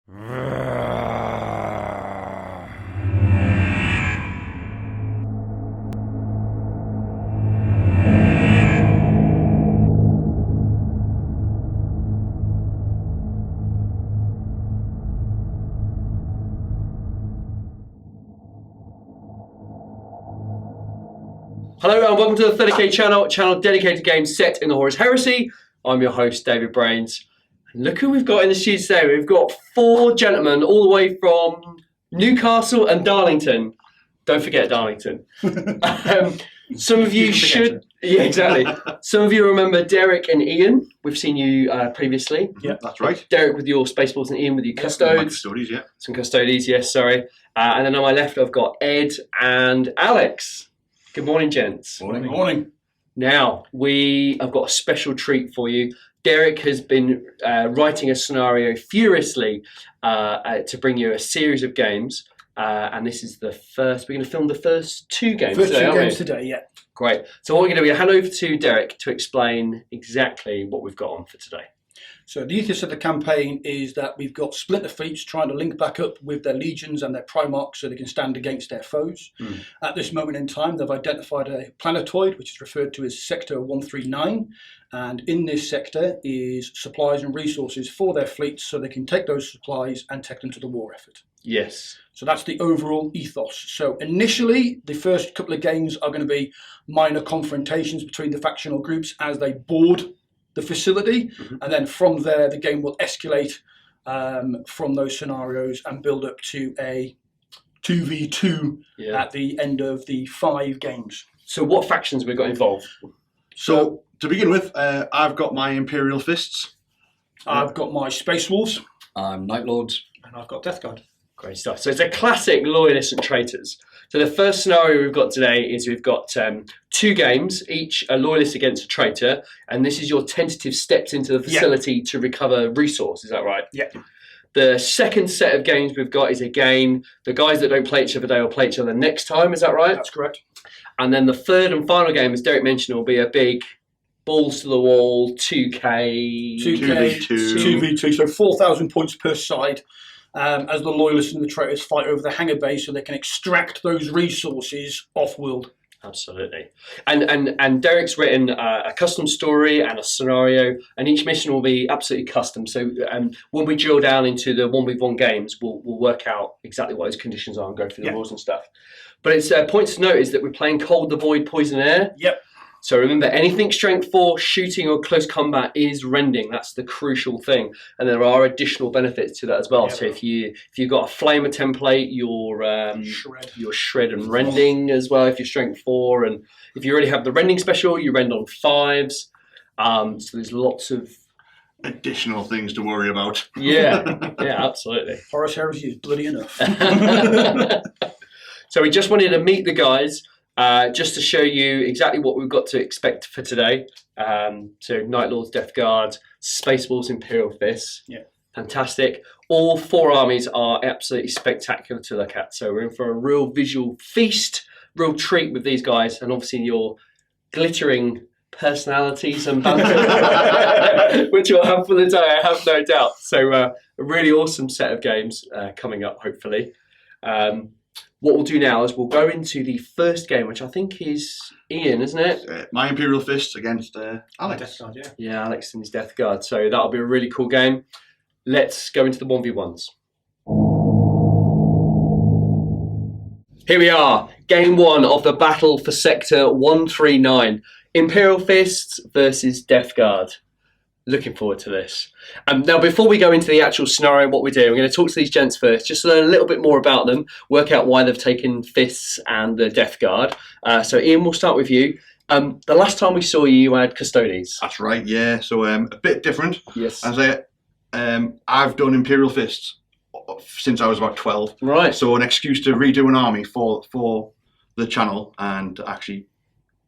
Hello and welcome to the 30k channel dedicated to games set in the Horus Heresy. I'm your host, David Brains. And look who we've got in the studio today. We've got four gentlemen all the way from Newcastle and Darlington. Don't forget Darlington. Some of you should... Yeah, exactly. Some of you remember Derek and Ian. We've seen you previously. Yeah, that's right. Derek with your Spaceballs and Ian with your Custodes. Custodies, yeah. Some Custodes, yes, sorry. And then on my left, I've got Ed and Alex. Good morning, gents. Morning. Now, I've got a special treat for you. Derek has been writing a scenario furiously to bring you a series of games. And this is the first, we're going to film the first two games today, yeah. Great. So what we're going to do, we're going to hand over to Derek to explain exactly what we've got on for today. So the ethos of the campaign is that we've got splinter fleets trying to link back up with their legions and their primarchs so they can stand against their foes. At this moment in time, they've identified a planetoid, which is referred to as Sector 139. And in this sector is supplies and resources for their fleets so they can take those supplies and take them to the war effort. Yes. So that's the overall ethos. So initially, the first couple of games are going to be minor confrontations between the factional groups as they board the facility, and then from there the game will escalate from those scenarios and build up to a 2v2 at the end of the 5 games. So what factions have we got involved? So to begin with, I've got my Imperial Fists. I've got my Space Wolves. I'm Night Lords. And I've got Death Guard. Great stuff. So it's a classic Loyalists and Traitors. So the first scenario we've got today is we've got 2 games, each a Loyalist against a Traitor, and this is your tentative steps into the facility to recover resource, is that right? Yeah. The second set of games we've got is, again, the guys that don't play each other today will play each other next time, is that right? That's correct. And then the third and final game, as Derek mentioned, will be a big balls to the wall, 2K... 2v2, so 4,000 points per side. As the Loyalists and the Traitors fight over the hangar base so they can extract those resources off-world. Absolutely. And Derek's written a custom story and a scenario, and each mission will be absolutely custom. So when we drill down into the 1v1 games, we'll work out exactly what those conditions are and go through the rules and stuff. But it's points to note is that we're playing Cold, the Void, Poison, Air. Yep. So remember, anything strength 4, shooting or close combat is rending. That's the crucial thing, and there are additional benefits to that as well. Yep. So if you've got a flamer template, you're shred and rending as well. If you're strength 4, and if you already have the rending special, you rend on 5s. So there's lots of additional things to worry about. Yeah, absolutely. Horus Heresy is bloody enough. So we just wanted to meet the guys. Just to show you exactly what we've got to expect for today. So Night Lords, Death Guard, Spaceballs, Imperial Fists. Yeah. Fantastic. All 4 armies are absolutely spectacular to look at. So we're in for a real visual feast, real treat with these guys, and obviously your glittering personalities and banter, which we'll have for the day, I have no doubt. So a really awesome set of games coming up, hopefully. What we'll do now is we'll go into the first game, which I think is Ian, isn't it? My Imperial Fists against Alex. Death Guard, yeah. Yeah, Alex and his Death Guard. So that'll be a really cool game. Let's go into the 1v1s. Here we are, game 1 of the battle for Sector 139. Imperial Fists versus Death Guard. Looking forward to this. Now, before we go into the actual scenario, what we're doing, we're going to talk to these gents first, just to learn a little bit more about them, work out why they've taken Fists and the Death Guard. So, Ian, we'll start with you. The last time we saw you, you had Custodes. That's right, yeah. So a bit different. Yes. As I've done Imperial Fists since I was about 12. Right. So an excuse to redo an army for the channel and actually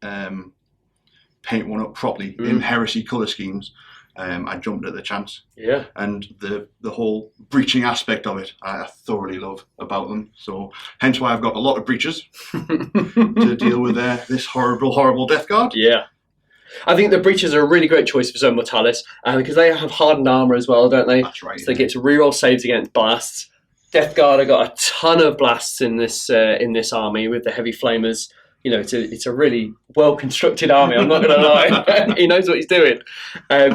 paint one up properly in Heresy colour schemes. I jumped at the chance. Yeah. And the whole breaching aspect of it, I thoroughly love about them. So hence why I've got a lot of breaches to deal with this horrible Death Guard. Yeah. I think the breaches are a really great choice for Zone Mortalis because they have hardened armor as well, don't they? That's right. So they get to reroll saves against blasts. Death Guard have got a ton of blasts in this army with the heavy flamers. You know, it's a really well constructed army. I'm not going to lie. He knows what he's doing, and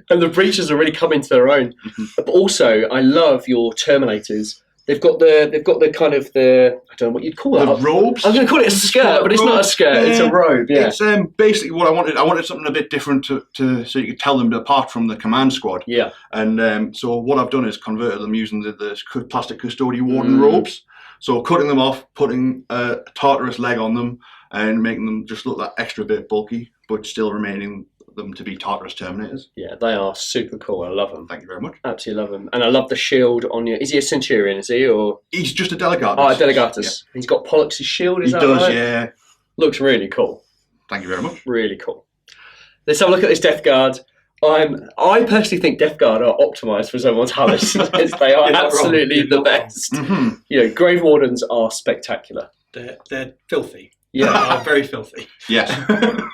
the breaches are really coming to their own. But also, I love your Terminators. They've got the kind of I don't know what you'd call The that. robes. I'm going to call it a skirt, but it's not a skirt. It's a robe. Yeah. It's basically what I wanted. I wanted something a bit different to so you could tell them apart from the command squad. Yeah. And so what I've done is converted them using the plastic Custodian Warden robes. So cutting them off, putting a Tartarus leg on them, and making them just look that extra bit bulky, but still remaining them to be Tartarus Terminators. Yeah, they are super cool. I love them. Thank you very much. Absolutely love them. And I love the shield on you. Is he a Centurion, is he? Or He's just a Delegatus. Oh, a Delegatus. Yeah. He's got Pollux' shield, is He that does, right? yeah. Looks really cool. Thank you very much. Really cool. Let's have a look at this Death Guard. I personally think Death Guard are optimised for Zone Mortalis. They are absolutely the best. Mm-hmm. You know, Grave Wardens are spectacular. They're filthy. Yeah. They are very filthy. Yes,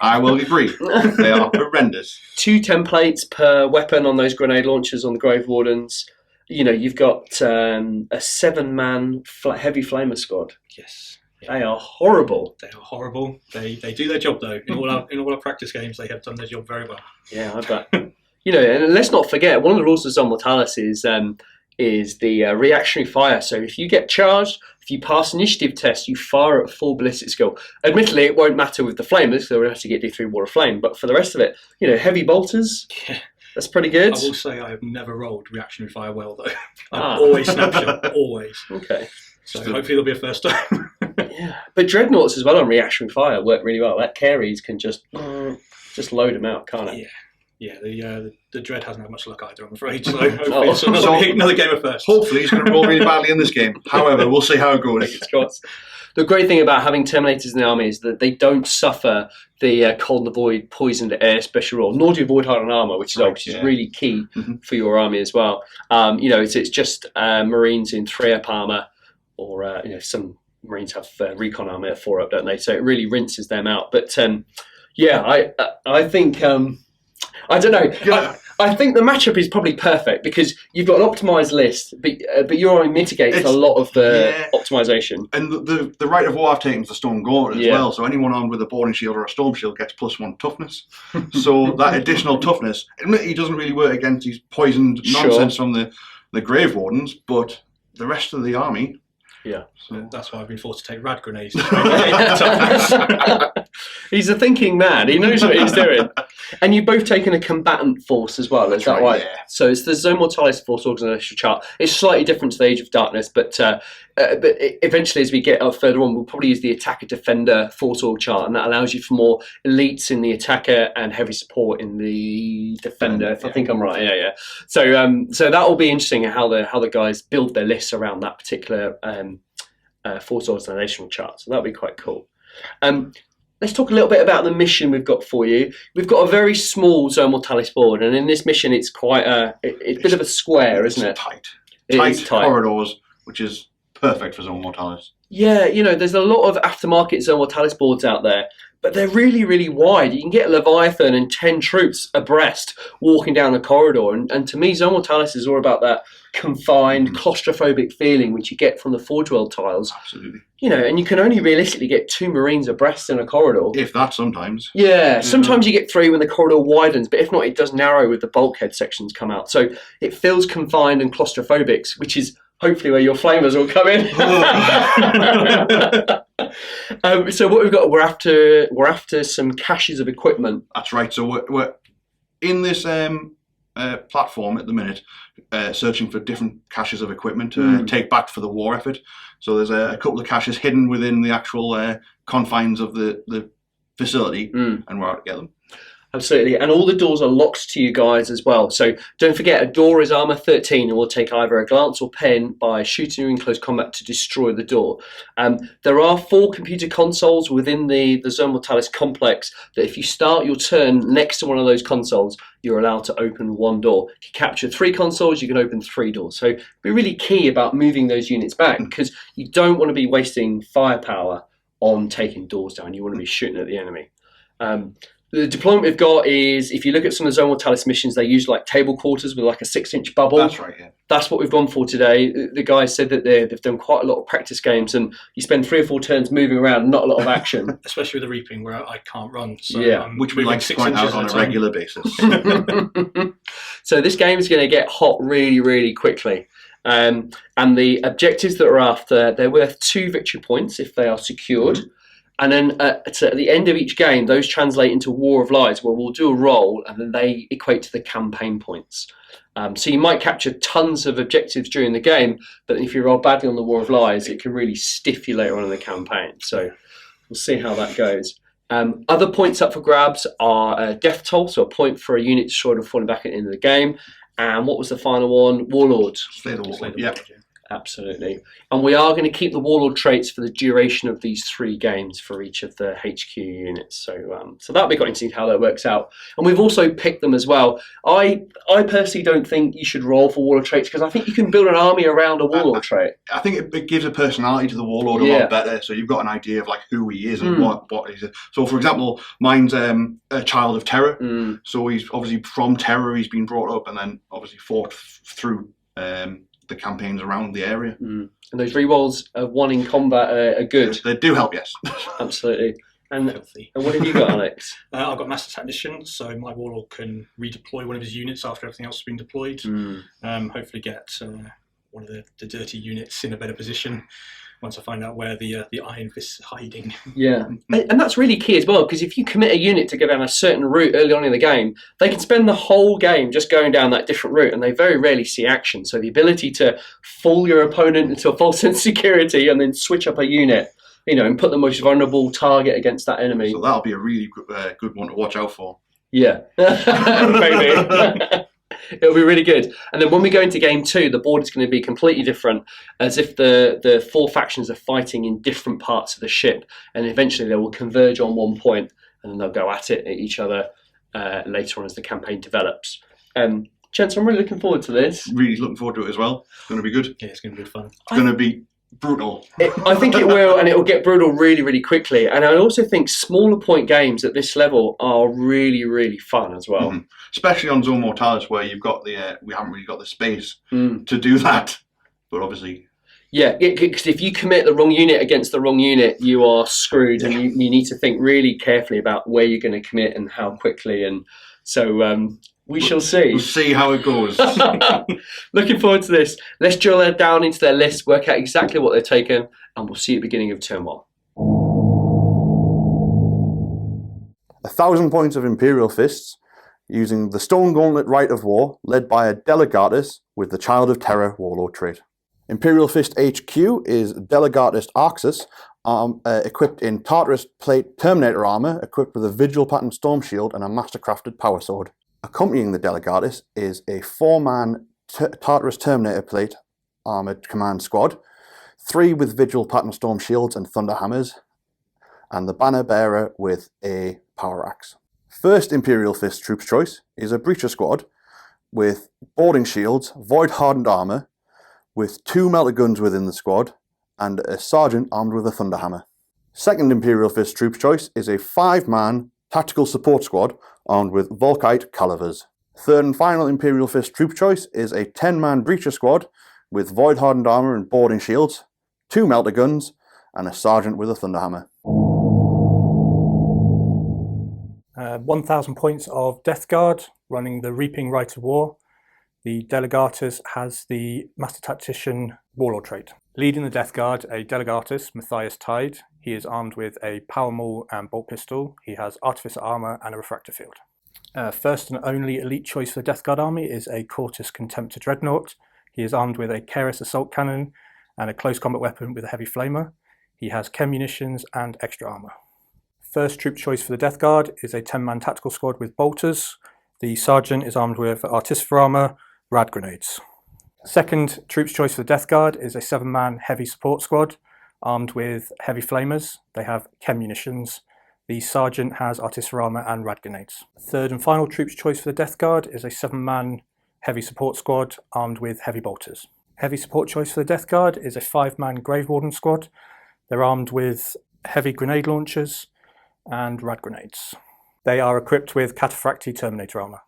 I will agree. They are horrendous. 2 templates per weapon on those grenade launchers on the Grave Wardens. You know, you've got a 7-man heavy flamer squad. Yes. They are horrible. They are horrible. They do their job though. In all our practice games, they have done their job very well. Yeah, I bet. You know, and let's not forget, one of the rules of Zone Mortalis is the reactionary fire. So if you get charged, if you pass initiative test, you fire at full ballistic skill. Admittedly, it won't matter with the flamers, so we'll have to get D3 Wall of Flame. But for the rest of it, you know, heavy bolters, that's pretty good. I will say I have never rolled reactionary fire well though. I've always snapshot, always. Okay. So hopefully there'll be a first time. Yeah, but Dreadnoughts as well on reactionary fire work really well. That Carries can just load them out, can't it? Yeah. The Dread hasn't had much luck either, I'm afraid. So hopefully it's another game of first. Hopefully he's going to roll really badly in this game. However, we'll see how it goes. The great thing about having Terminators in the army is that they don't suffer the Cold and the Void poisoned air special rule, nor do Void Hardened Armour, which is really key for your army as well. You know, it's just Marines in 3-up armour, or you know, some Marines have recon armour at 4-up, don't they? So it really rinses them out. But yeah, I think I don't know. Yeah. I think the matchup is probably perfect because you've got an optimised list, but your army mitigates a lot of the optimisation. And the right of war I've taken is the Storm Gauntlet as Yeah. well. So anyone armed with a boarding shield or a storm shield gets +1 toughness. So that additional toughness, admittedly, doesn't really work against these poisoned nonsense from the Grave Wardens, but the rest of the army. Yeah. So that's why I've been forced to take rad grenades. He's a thinking man. He knows what he's doing. And you've both taken a combatant force as well, is that right? Yeah. So it's the Zone Mortalis Force Organisation chart. It's slightly different to the Age of Darkness, but eventually as we get up further on, we'll probably use the Attacker Defender Force Org chart, and that allows you for more elites in the Attacker and heavy support in the Defender, if I think I'm right. Yeah. So that will be interesting how the guys build their lists around that particular Force Organisational chart. So that'll be quite cool. Let's talk a little bit about the mission we've got for you. We've got a very small Zone Mortalis board, and in this mission, it's quite it's a bit of a square, isn't it? Tight corridors, which is perfect for Zone Mortalis. Yeah, you know, there's a lot of aftermarket Zone Mortalis boards out there, but they're really, really wide. You can get a Leviathan and 10 troops abreast walking down a corridor, and to me, Zone Mortalis is all about that confined, claustrophobic feeling which you get from the Forge World tiles. Absolutely. You know, and you can only realistically get 2 Marines abreast in a corridor. If that sometimes. Yeah, sometimes you get 3 when the corridor widens, but if not, it does narrow with the bulkhead sections come out. So it feels confined and claustrophobic, which is hopefully where your flamers will come in. So what we've got, we're after some caches of equipment. That's right. So we're in this platform at the minute, searching for different caches of equipment to take back for the war effort. So there's a couple of caches hidden within the actual confines of the facility, and we're out to get them. Absolutely, and all the doors are locked to you guys as well. So don't forget, a door is armor 13 and will take either a glance or pen by shooting you in close combat to destroy the door. There are 4 computer consoles within the Zone Mortalis complex that if you start your turn next to one of those consoles, you're allowed to open 1 door. If you capture 3 consoles, you can open 3 doors. So be really key about moving those units back because you don't want to be wasting firepower on taking doors down. You want to be shooting at the enemy. The deployment we've got is, if you look at some of the Zone Mortalis missions, they use like table quarters with like a 6-inch bubble. That's right, yeah. That's what we've gone for today. The guys said that they've done quite a lot of practice games, and you spend 3 or 4 turns moving around, not a lot of action. Especially with the reaping, where I can't run. So Yeah. I'm Which we moving like to 6 point out inches on at a time. regular basis. So this game is going to get hot really, really quickly. And the objectives that are after, they're worth 2 victory points if they are secured. And then at the end of each game, those translate into War of Lies, where we'll do a roll, and then they equate to the campaign points. So you might capture tons of objectives during the game, but if you roll badly on the War of Lies, it can really stiff you later on in the campaign. So we'll see how that goes. Other points up for grabs are Death Toll, so a point for a unit destroyed or falling back at the end of the game. And what was the final one? Warlord. Slay the Slay Warlord. the Yeah. Warlord, yeah. Absolutely. And we are going to keep the Warlord traits for the duration of these 3 games for each of the HQ units. So that'll be quite interesting how that works out. And we've also picked them as well. I personally don't think you should roll for Warlord traits, because I think you can build an army around a Warlord trait. I think it gives a personality to the Warlord a Yeah. lot better, so you've got an idea of like who he is and what he's. So, for example, mine's a Child of Terror. So he's obviously from Terror. He's been brought up and then obviously fought through the campaigns around the area. And those rerolls of 1 in combat are good. They do help, yes. Absolutely. And Filthy. what have you got, Alex? I've got Master Technician, so my Warlord can redeploy one of his units after everything else has been deployed. Hopefully get one of the dirty units in a better position once I find out where the Iron Fist is hiding. Yeah, and that's really key as well, because if you commit a unit to go down a certain route early on in the game, they can spend the whole game just going down that different route, and they very rarely see action. So the ability to fool your opponent into a false sense of security and then switch up a unit, and put the most vulnerable target against that enemy. So that'll be a really good one to watch out for. Yeah, maybe. It'll be really good. And then when we go into game 2, the board is going to be completely different, as if the 4 factions are fighting in different parts of the ship, and eventually they will converge on one point, and then they'll go at each other later on as the campaign develops. Gents, I'm really looking forward to this. Really looking forward to it as well. It's going to be good. Yeah, it's going to be fun. It's going to be brutal. I think it will, and it will get brutal really, really quickly. And I also think smaller point games at this level are really, really fun as well. Especially on Zone Mortalis, where you've got we haven't really got the space to do that. But obviously, yeah, because if you commit the wrong unit against the wrong unit, you are screwed, and you need to think really carefully about where you're going to commit and how quickly. And so we shall see. We'll see how it goes. Looking forward to this. Let's drill down into their list, work out exactly what they've taken, and we'll see at the beginning of turn 1. 1,000 points of Imperial Fists, using the Stone Gauntlet Rite of War, led by a Delegatus with the Child of Terror Warlord trait. Imperial Fist HQ is Delegatus Arxus, equipped in Tartarus Plate Terminator armor, equipped with a Vigil Pattern Storm Shield and a Mastercrafted Power Sword. Accompanying the Delegatus is a 4-man Tartarus Terminator Plate armored command squad, 3 with Vigil Pattern Storm Shields and Thunder Hammers, and the Banner Bearer with a Power Axe. First Imperial Fist Troops choice is a Breacher squad with boarding shields, void hardened armor, with 2 melter guns within the squad, and a sergeant armed with a Thunder Hammer. Second Imperial Fist Troops choice is a 5-man tactical support squad armed with Volkite Calivers. Third and final Imperial Fist Troop choice is a 10-man Breacher squad with void hardened armor and boarding shields, 2 melter guns, and a sergeant with a Thunder Hammer. 1,000 points of Death Guard, running the Reaping Rite of War. The Delegatus has the Master Tactician Warlord trait. Leading the Death Guard, a Delegatus, Matthias Tide. He is armed with a Power Maul and Bolt Pistol. He has Artificer Armor and a Refractor Field. First and only elite choice for the Death Guard army is a Cortus Contemptor Dreadnought. He is armed with a Keris Assault Cannon and a close combat weapon with a Heavy Flamer. He has Chem munitions and extra armor. First troop choice for the Death Guard is a 10-man tactical squad with bolters. The Sergeant is armed with Artificer Armor, Rad Grenades. Second troops choice for the Death Guard is a 7-man heavy support squad armed with Heavy Flamers. They have Chem munitions. The Sergeant has Artificer Armor and Rad Grenades. Third and final troops choice for the Death Guard is a 7-man heavy support squad armed with Heavy Bolters. Heavy support choice for the Death Guard is a 5-man Grave Warden squad. They're armed with heavy grenade launchers and Rad Grenades. They are equipped with Cataphractii Terminator armor.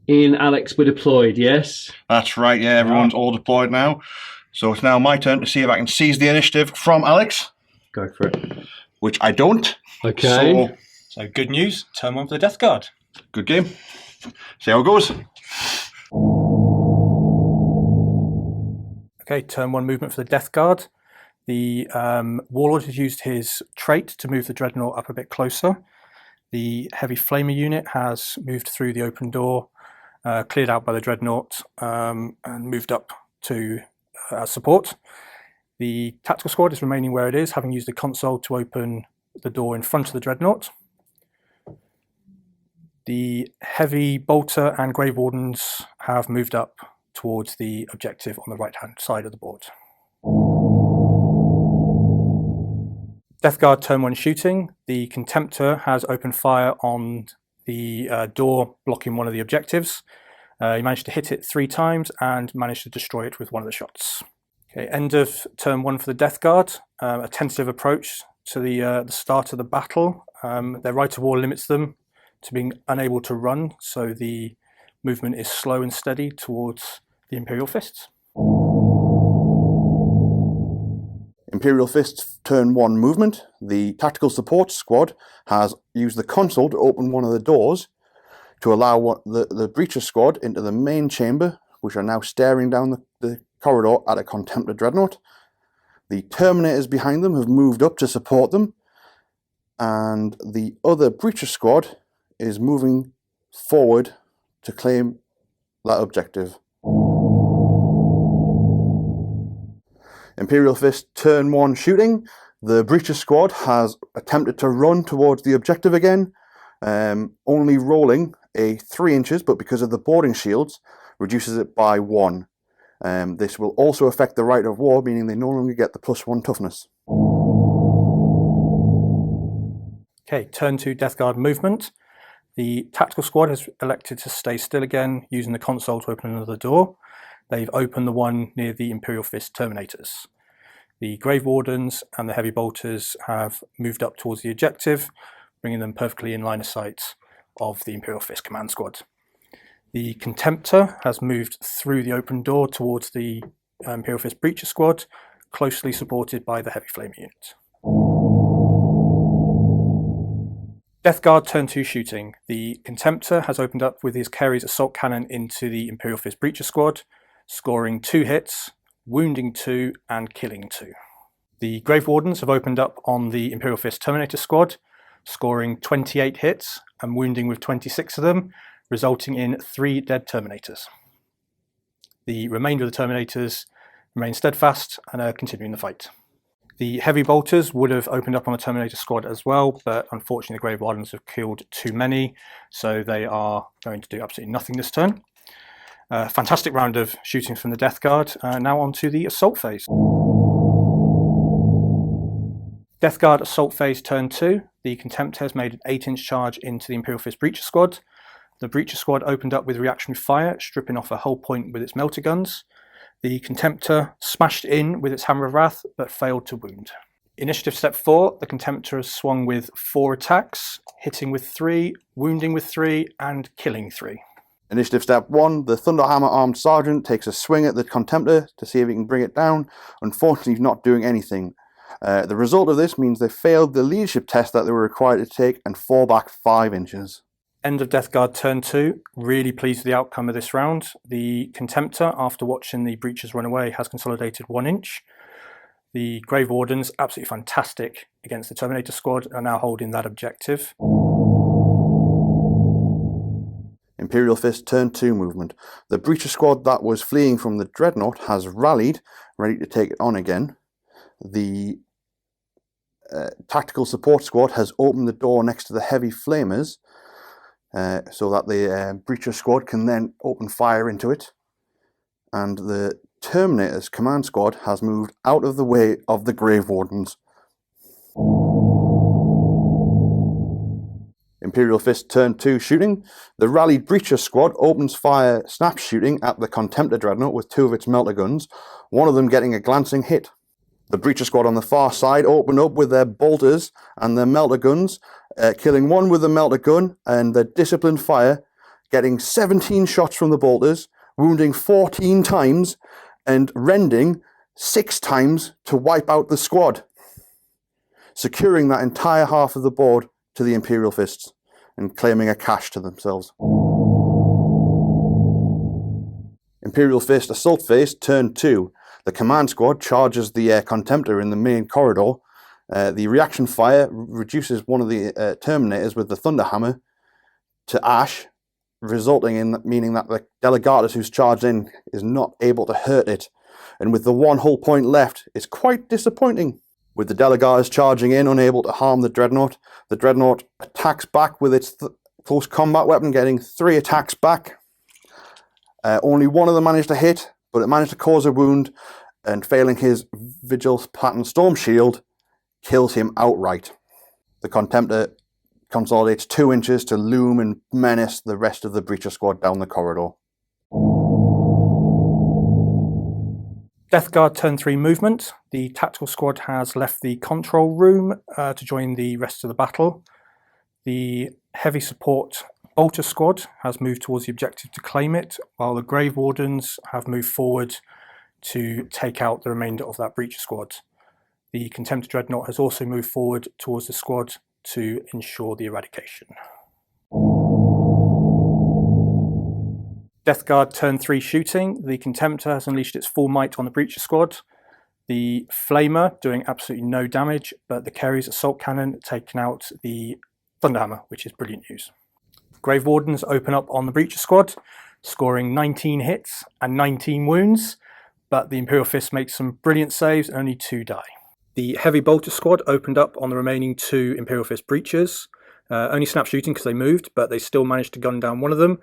Ian, Alex, we're deployed, yes? That's right, yeah, everyone's all deployed now. So it's now my turn to see if I can seize the initiative from Alex, Go for it. which I don't. Okay. So good news, turn 1 for the Death Guard. So, good game. See how it goes. Okay, turn 1 movement for the Death Guard. The Warlord has used his trait to move the Dreadnought up a bit closer. The Heavy Flamer unit has moved through the open door, cleared out by the Dreadnought, and moved up to support. The Tactical Squad is remaining where it is, having used the console to open the door in front of the Dreadnought. The Heavy Bolter and Grave Wardens have moved up towards the objective on the right-hand side of the board. Death Guard turn 1 shooting. The Contemptor has opened fire on the door blocking one of the objectives. He managed to hit it 3 times and managed to destroy it with one of the shots. Okay, end of turn 1 for the Death Guard. A tentative approach to the start of the battle. Their right of war limits them to being unable to run, so the movement is slow and steady towards the Imperial Fists. Imperial Fist's turn 1 movement. The Tactical Support Squad has used the console to open one of the doors to allow the Breacher Squad into the main chamber, which are now staring down the corridor at a Contemptor Dreadnought. The Terminators behind them have moved up to support them, and the other Breacher Squad is moving forward to claim that objective. Imperial Fist turn 1 shooting. The Breacher Squad has attempted to run towards the objective again, only rolling a 3 inches, but because of the boarding shields, reduces it by 1. This will also affect the right of war, meaning they no longer get the +1 toughness. Okay, turn 2 Death Guard movement. The Tactical Squad has elected to stay still again, using the console to open another door. They've opened the one near the Imperial Fist Terminators. The Grave Wardens and the Heavy Bolters have moved up towards the objective, bringing them perfectly in line of sight of the Imperial Fist Command Squad. The Contemptor has moved through the open door towards the Imperial Fist Breacher Squad, closely supported by the Heavy Flame unit. Death Guard turn 2 shooting. The Contemptor has opened up with his Carey's assault cannon into the Imperial Fist Breacher Squad, scoring 2 hits, wounding 2 and killing 2. The Grave Wardens have opened up on the Imperial Fist Terminator Squad, scoring 28 hits and wounding with 26 of them, resulting in 3 dead Terminators. The remainder of the Terminators remain steadfast and are continuing the fight. The Heavy Bolters would have opened up on the Terminator Squad as well, but unfortunately the Grave Wardens have killed too many, so they are going to do absolutely nothing this turn. Fantastic round of shooting from the Death Guard. Now on to the Assault Phase. Death Guard Assault Phase turn 2. The Contemptor has made an 8-inch charge into the Imperial Fist Breacher Squad. The Breacher Squad opened up with reactionary fire, stripping off a hull point with its melter guns. The Contemptor smashed in with its Hammer of Wrath, but failed to wound. Initiative step 4, the Contemptor has swung with 4 attacks, hitting with 3, wounding with 3, and killing 3. Initiative step 1, the Thunderhammer armed sergeant takes a swing at the Contemptor to see if he can bring it down. Unfortunately, he's not doing anything. The result of this means they failed the leadership test that they were required to take and fall back 5 inches. End of Death Guard turn 2. Really pleased with the outcome of this round. The Contemptor, after watching the Breachers run away, has consolidated 1 inch. The Grave Wardens, absolutely fantastic against the Terminator Squad, are now holding that objective. Imperial Fist turn 2 movement. The Breacher squad that was fleeing from the Dreadnought has rallied, ready to take it on again. The Tactical Support Squad has opened the door next to the Heavy Flamers, so that the Breacher squad can then open fire into it. And the Terminator's command squad has moved out of the way of the Grave Wardens. Imperial Fist turn 2 shooting. The rallied Breacher squad opens fire snap shooting at the Contemptor Dreadnought with 2 of its melter guns, one of them getting a glancing hit. The Breacher squad on the far side open up with their bolters and their melter guns, killing one with a melter gun and their disciplined fire, getting 17 shots from the bolters, wounding 14 times and rending 6 times to wipe out the squad, securing that entire half of the board to the Imperial Fists and claiming a cache to themselves. Imperial Fist Assault Phase turn 2. The command squad charges the Contemptor in the main corridor. The reaction fire reduces one of the Terminators with the Thunderhammer to ash, resulting in meaning that the Delegatus who's charged in is not able to hurt it, and with the 1 hull point left, it's quite disappointing. With the Delegatus charging in, unable to harm the Dreadnought attacks back with its close combat weapon, getting 3 attacks back. Only one of them managed to hit, but it managed to cause a wound, and failing his Vigil Pattern Storm Shield, kills him outright. The Contemptor consolidates 2 inches to loom and menace the rest of the Breacher squad down the corridor. Death Guard turn 3 movement. The tactical squad has left the control room to join the rest of the battle. The heavy support Bolter squad has moved towards the objective to claim it, while the Grave Wardens have moved forward to take out the remainder of that Breacher squad. The Contemptor Dreadnought has also moved forward towards the squad to ensure the eradication. Death Guard turn 3 shooting. The Contemptor has unleashed its full might on the Breacher squad. The Flamer doing absolutely no damage, but the Kerry's assault cannon taking out the Thunderhammer, which is brilliant news. Grave Wardens open up on the Breacher squad, scoring 19 hits and 19 wounds, but the Imperial Fist makes some brilliant saves and only 2 die. The Heavy Bolter squad opened up on the remaining 2 Imperial Fist Breachers, only snap shooting because they moved, but they still managed to gun down one of them,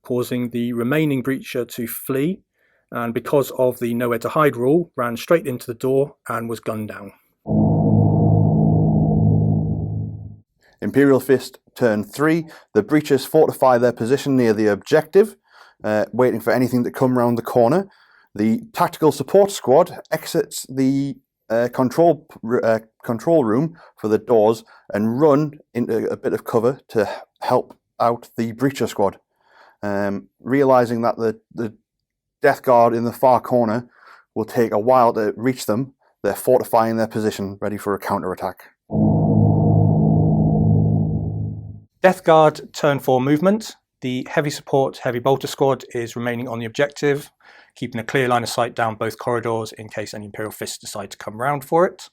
causing the remaining Breacher to flee, and because of the nowhere to hide rule, ran straight into the door and was gunned down. Imperial Fist turn 3. The Breachers fortify their position near the objective, waiting for anything to come round the corner. The Tactical Support Squad exits the control room for the doors and run into a bit of cover to help out the Breacher Squad. Realizing that the Death Guard in the far corner will take a while to reach them, they're fortifying their position, ready for a counter-attack. Death Guard turn 4 movement. The heavy support Heavy Bolter squad is remaining on the objective, keeping a clear line of sight down both corridors in case any Imperial Fists decide to come round for it.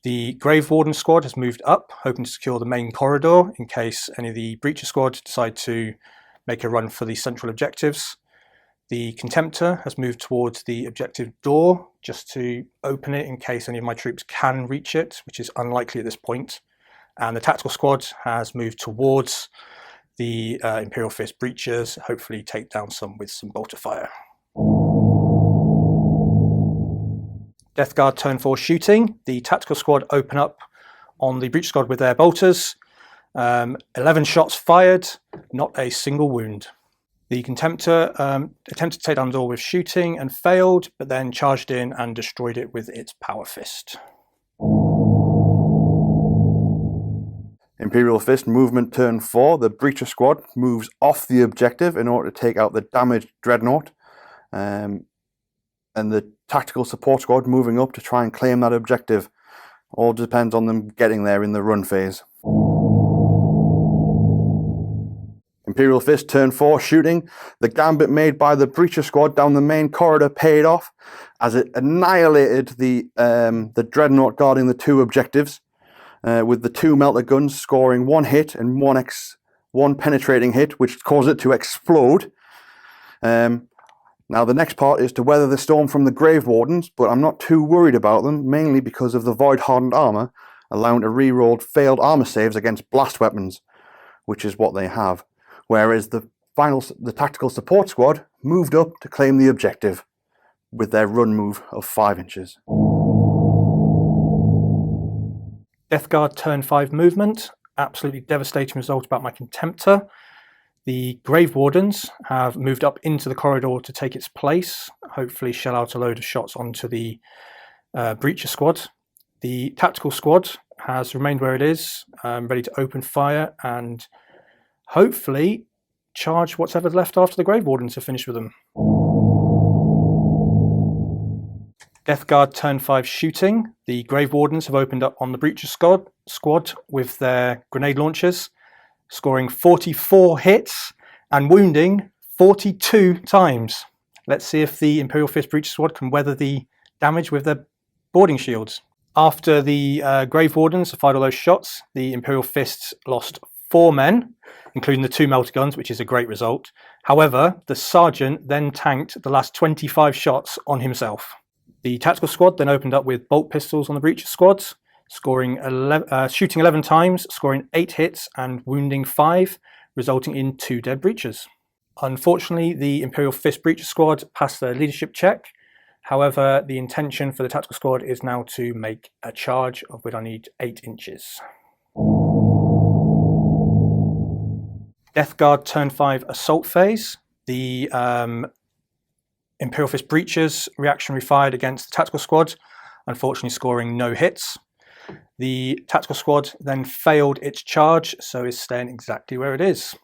The Grave Warden squad has moved up, hoping to secure the main corridor in case any of the Breacher squad decide to make a run for the central objectives. The Contemptor has moved towards the objective door just to open it in case any of my troops can reach it, which is unlikely at this point. And the Tactical squad has moved towards the Imperial Fist Breachers, hopefully take down some with some bolter fire. Death Guard turn 4 shooting. The Tactical squad open up on the Breacher squad with their bolters. 11 shots fired, not a single wound. The Contemptor attempted to take down the door with shooting and failed, but then charged in and destroyed it with its power fist. Imperial Fist movement turn 4. The Breacher squad moves off the objective in order to take out the damaged Dreadnought. And the Tactical Support squad moving up to try and claim that objective. All depends on them getting there in the run phase. Imperial Fist turn 4 shooting. The gambit made by the Breacher squad down the main corridor paid off as it annihilated the Dreadnought guarding the 2 objectives, with the 2 melter guns scoring 1 hit and one penetrating hit, which caused it to explode. Now the next part is to weather the storm from the Grave Wardens, but I'm not too worried about them, mainly because of the Void Hardened armor, allowing to re-roll failed armor saves against blast weapons, which is what they have. Whereas the tactical support squad moved up to claim the objective with their run move of 5 inches. Death Guard turn 5 movement. Absolutely devastating result about my Contemptor. The Grave Wardens have moved up into the corridor to take its place, hopefully shell out a load of shots onto the Breacher squad. The tactical squad has remained where it is, ready to open fire and hopefully charge whatever's left after the Grave Wardens have finished with them. Death Guard turn 5 shooting. The Grave Wardens have opened up on the Breacher squad with their grenade launchers, scoring 44 hits and wounding 42 times. Let's see if the Imperial Fist Breacher squad can weather the damage with their boarding shields. After the Grave Wardens fired all those shots, the Imperial Fists lost 4 men, including the 2 melter guns, which is a great result. However, the Sergeant then tanked the last 25 shots on himself. The tactical squad then opened up with bolt pistols on the Breacher squads, shooting 11 times, scoring 8 hits and wounding 5, resulting in 2 dead Breachers. Unfortunately, the Imperial Fist Breacher squad passed their leadership check. However, the intention for the tactical squad is now to make a charge, of which I need 8 inches. Death Guard turn 5 assault phase. The Imperial Fist Breachers reactionary fired against the tactical squad, unfortunately scoring no hits. The tactical squad then failed its charge, so is staying exactly where it is.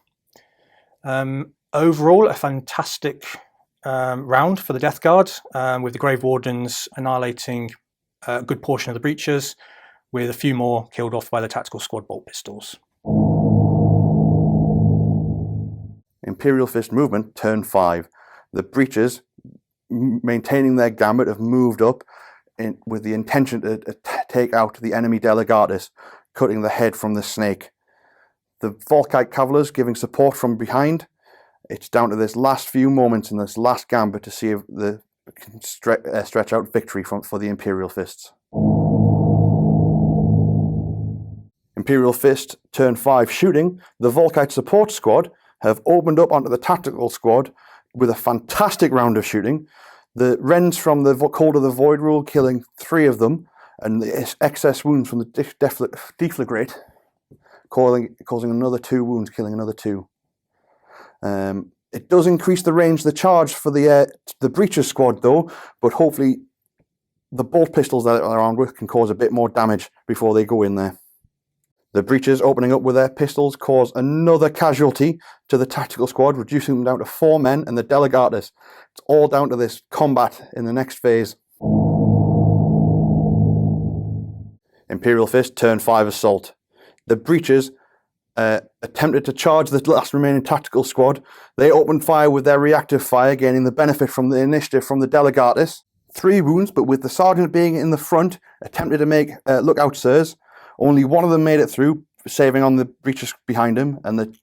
Overall, a fantastic round for the Death Guard, with the Grave Wardens annihilating a good portion of the Breachers, with a few more killed off by the tactical squad bolt pistols. Imperial Fist movement, turn 5. The Breachers, maintaining their gambit, have moved up with the intention to take out the enemy Delegatus, cutting the head from the snake. The Volkite Cavaliers giving support from behind. It's down to this last few moments in this last gambit to see if they can stretch out victory for the Imperial Fists. Imperial Fist turn 5 shooting. The Volkite support squad have opened up onto the tactical squad with a fantastic round of shooting. The Wrens from the Cold of the Void rule killing 3 of them, and the excess wounds from the Deflagrate causing another 2 wounds, killing another 2. It does increase the range of the charge for the Breacher squad though, but hopefully the bolt pistols that are armed with can cause a bit more damage before they go in there. The Breachers opening up with their pistols cause another casualty to the tactical squad, reducing them down to 4 men and the Delegatus. It's all down to this combat in the next phase. Imperial Fist turn 5 assault. The Breachers attempted to charge the last remaining tactical squad. They opened fire with their reactive fire, gaining the benefit from the initiative from the Delegatus. 3 wounds, but with the Sergeant being in the front, attempted to make lookout sirs. Only one of them made it through, saving on the Breachers behind him, and the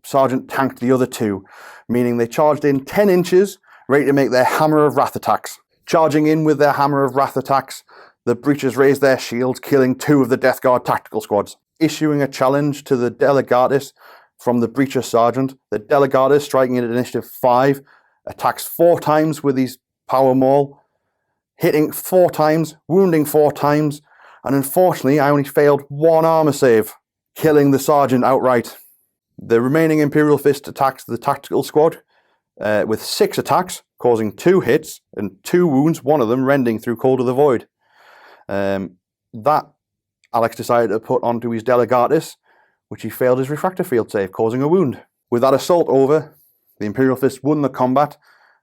Sergeant tanked the other 2, meaning they charged in 10 inches, ready to make their Hammer of Wrath attacks. Charging in with their Hammer of Wrath attacks, the Breachers raised their shields, killing 2 of the Death Guard tactical squads. Issuing a challenge to the Delegatus from the Breacher Sergeant, the Delegatus, striking in at initiative 5, attacks 4 times with his Power Maul, hitting 4 times, wounding 4 times, and unfortunately I only failed 1 armor save, killing the Sergeant outright. The remaining Imperial Fist attacks the tactical squad with 6 attacks, causing 2 hits and 2 wounds, one of them rending through Cold of the Void. That Alex decided to put onto his Delegatus, which he failed his refractor field save, causing a wound. With that assault over, the Imperial Fist won the combat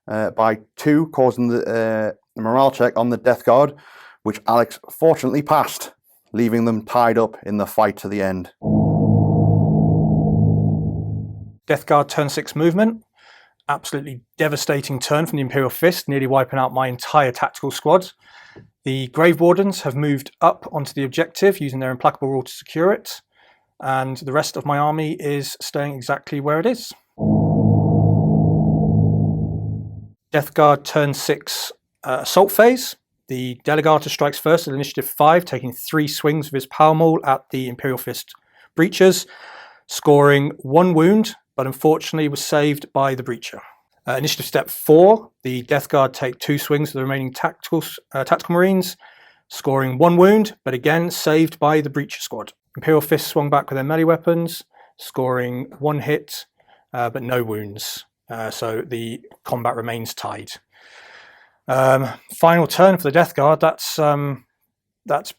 by 2, causing the morale check on the Death Guard, which Alex fortunately passed, leaving them tied up in the fight to the end. Death Guard turn 6 movement. Absolutely devastating turn from the Imperial Fist, nearly wiping out my entire tactical squad. The Grave Wardens have moved up onto the objective, using their implacable rule to secure it. and the rest of my army is staying exactly where it is. Death Guard turn 6 assault phase. The Delegatus strikes first at initiative 5, taking 3 swings of his power maul at the Imperial Fist breachers, scoring 1 wound, but unfortunately was saved by the breacher. Initiative step 4, the Death Guard take 2 swings of the remaining tactical marines, scoring 1 wound, but again saved by the breacher squad. Imperial Fist swung back with their melee weapons, scoring 1 hit, but no wounds. So the combat remains tied. Final turn for the Death Guard. That's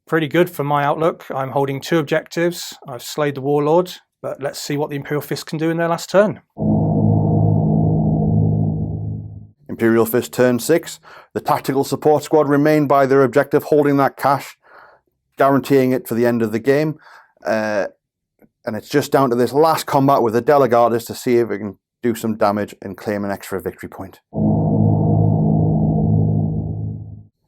pretty good for my outlook. I'm holding 2 objectives. I've slayed the Warlord, but let's see what the Imperial Fist can do in their last turn. Imperial Fist turn 6. The tactical support squad remain by their objective, holding that cash, guaranteeing it for the end of the game. And it's just down to this last combat with the Delegatus to see if it can do some damage and claim an extra victory point.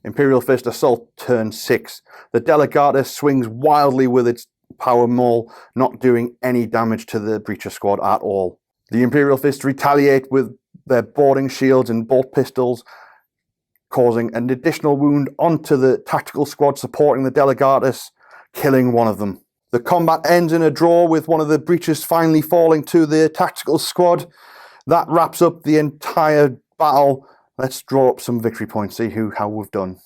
Imperial Fist Assault turn 6. The Delegatus swings wildly with its power maul, not doing any damage to the breacher squad at all. The Imperial Fist retaliate with their boarding shields and bolt pistols, causing an additional wound onto the tactical squad supporting the Delegatus, killing one of them. The combat ends in a draw with one of the breachers finally falling to the tactical squad. That wraps up the entire battle. Let's draw up some victory points, see how we've done.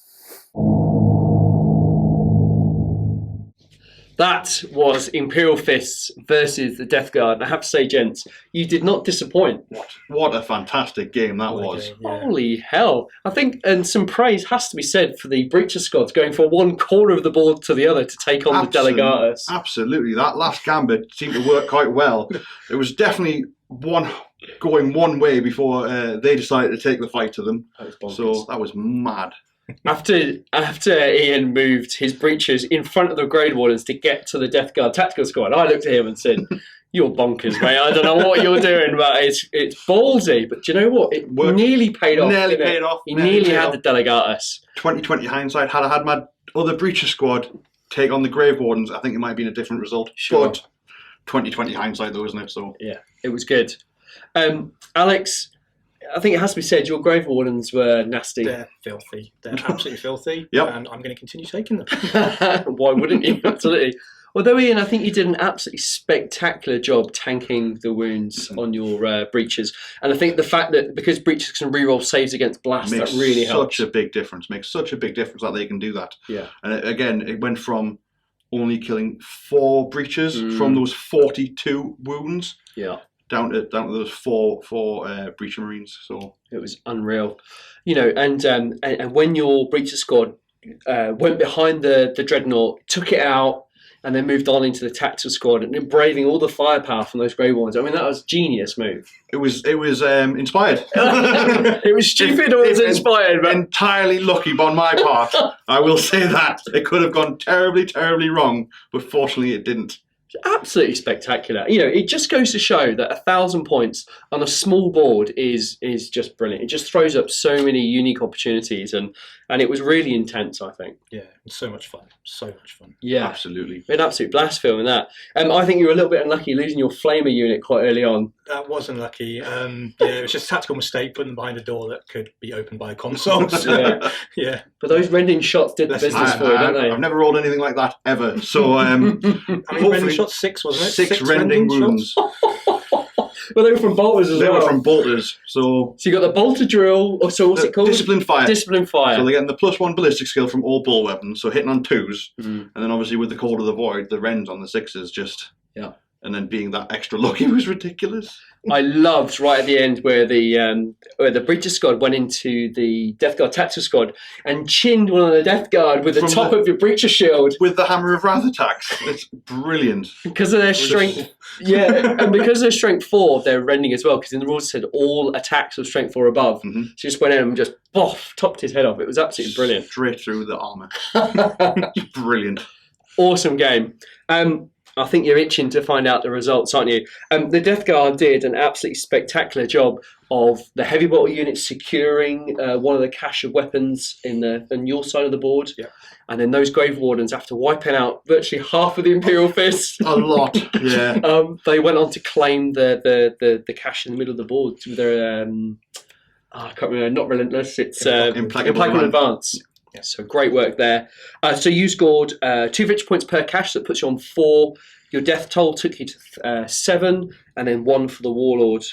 That was Imperial Fists versus the Death Guard. And I have to say, gents, you did not disappoint. What a fantastic game that was. Okay, yeah. Holy hell. I think, and some praise has to be said for the breacher squads going from one corner of the board to the other to take on the Delegatus. Absolutely. That last gambit seemed to work quite well. It was definitely going one way before they decided to take the fight to them. So that was mad. After Ian moved his breachers in front of the Grey Wardens to get to the Death Guard tactical squad, I looked at him and said, "You're bonkers, mate. I don't know what you're doing, but it's ballsy." But do you know what? It nearly paid off. Nearly paid off. He nearly had the Delegatus. 2020 hindsight, had I had my other breacher squad take on the Grave Wardens, I think it might have been a different result. Sure. But 2020 hindsight though, isn't it? So Yeah, it was good. Alex, I think it has to be said, your Grave Wardens were nasty. They're filthy. They're absolutely filthy. Yep. And I'm going to continue taking them. Why wouldn't you? Absolutely. Although, Ian, I think you did an absolutely spectacular job tanking the wounds on your breachers. And I think the fact that because breachers can reroll saves against blast, that makes really helps. such a big difference. Makes such a big difference that they can do that. Yeah. And it went from only killing 4 breachers from those 42 wounds. Yeah. Down to those four breacher marines. So it was unreal, and when your breacher squad went behind the dreadnought, took it out, and then moved on into the tactical squad, and then braving all the firepower from those Grey Wardens. I mean, that was a genius move. it was inspired. It was stupid, or it was inspired, but Entirely lucky on my part. I will say that it could have gone terribly, terribly wrong, but fortunately it didn't. absolutely spectacular. It just goes to show that 1,000 points on a small board is just brilliant. It just throws up so many unique opportunities, and it was really intense, I think. Yeah, so much fun. So much fun. Yeah, Absolutely. an absolute blast filming that. I think you were a little bit unlucky losing your Flamer unit quite early on. That was unlucky. It was just a tactical mistake putting them behind a door that could be opened by a console. So, Yeah. yeah. But those rending shots did the Listen, business for you, don't they? I've never rolled anything like that ever. So I mean, hopefully rending shot 6, wasn't it? 6 rending wounds. Well, they were from bolters as They well. were from bolters. So So you got the bolter drill, or so what's it called? disciplined fire. Disciplined fire. So they're getting the +1 ballistic skill from all bull weapons, so hitting on 2s, Mhm. and then obviously with the Call of the Void, the rends on the 6s just. Yeah. And then being that extra lucky was ridiculous. I loved right at the end where the breacher squad went into the Death Guard tactical squad and chinned one of the Death Guard with the From top the- of your breacher shield With the Hammer of Wrath attacks. It's brilliant. because of their strength. Yeah, and because of their strength 4, they're rending as well. Because in the rules it said all attacks of strength 4 above. Mhm. So just went in and just topped his head off. It was absolutely brilliant. Straight through the armour. Brilliant. Awesome game. I think you're itching to find out the results, aren't you? The Death Guard did an absolutely spectacular job of the heavy bottle unit securing one of the cache of weapons on your side of the board. Yeah. And then those Grave Wardens, after wiping out virtually half of the Imperial Fist, A lot, yeah. they went on to claim the cache in the middle of the board with their I can't remember, not Relentless, it's Implacable Advance. Yeah. So great work there. So you scored 2 victory points per cache, that puts you on 4. Your death toll took you to 7, and then 1 for the Warlord,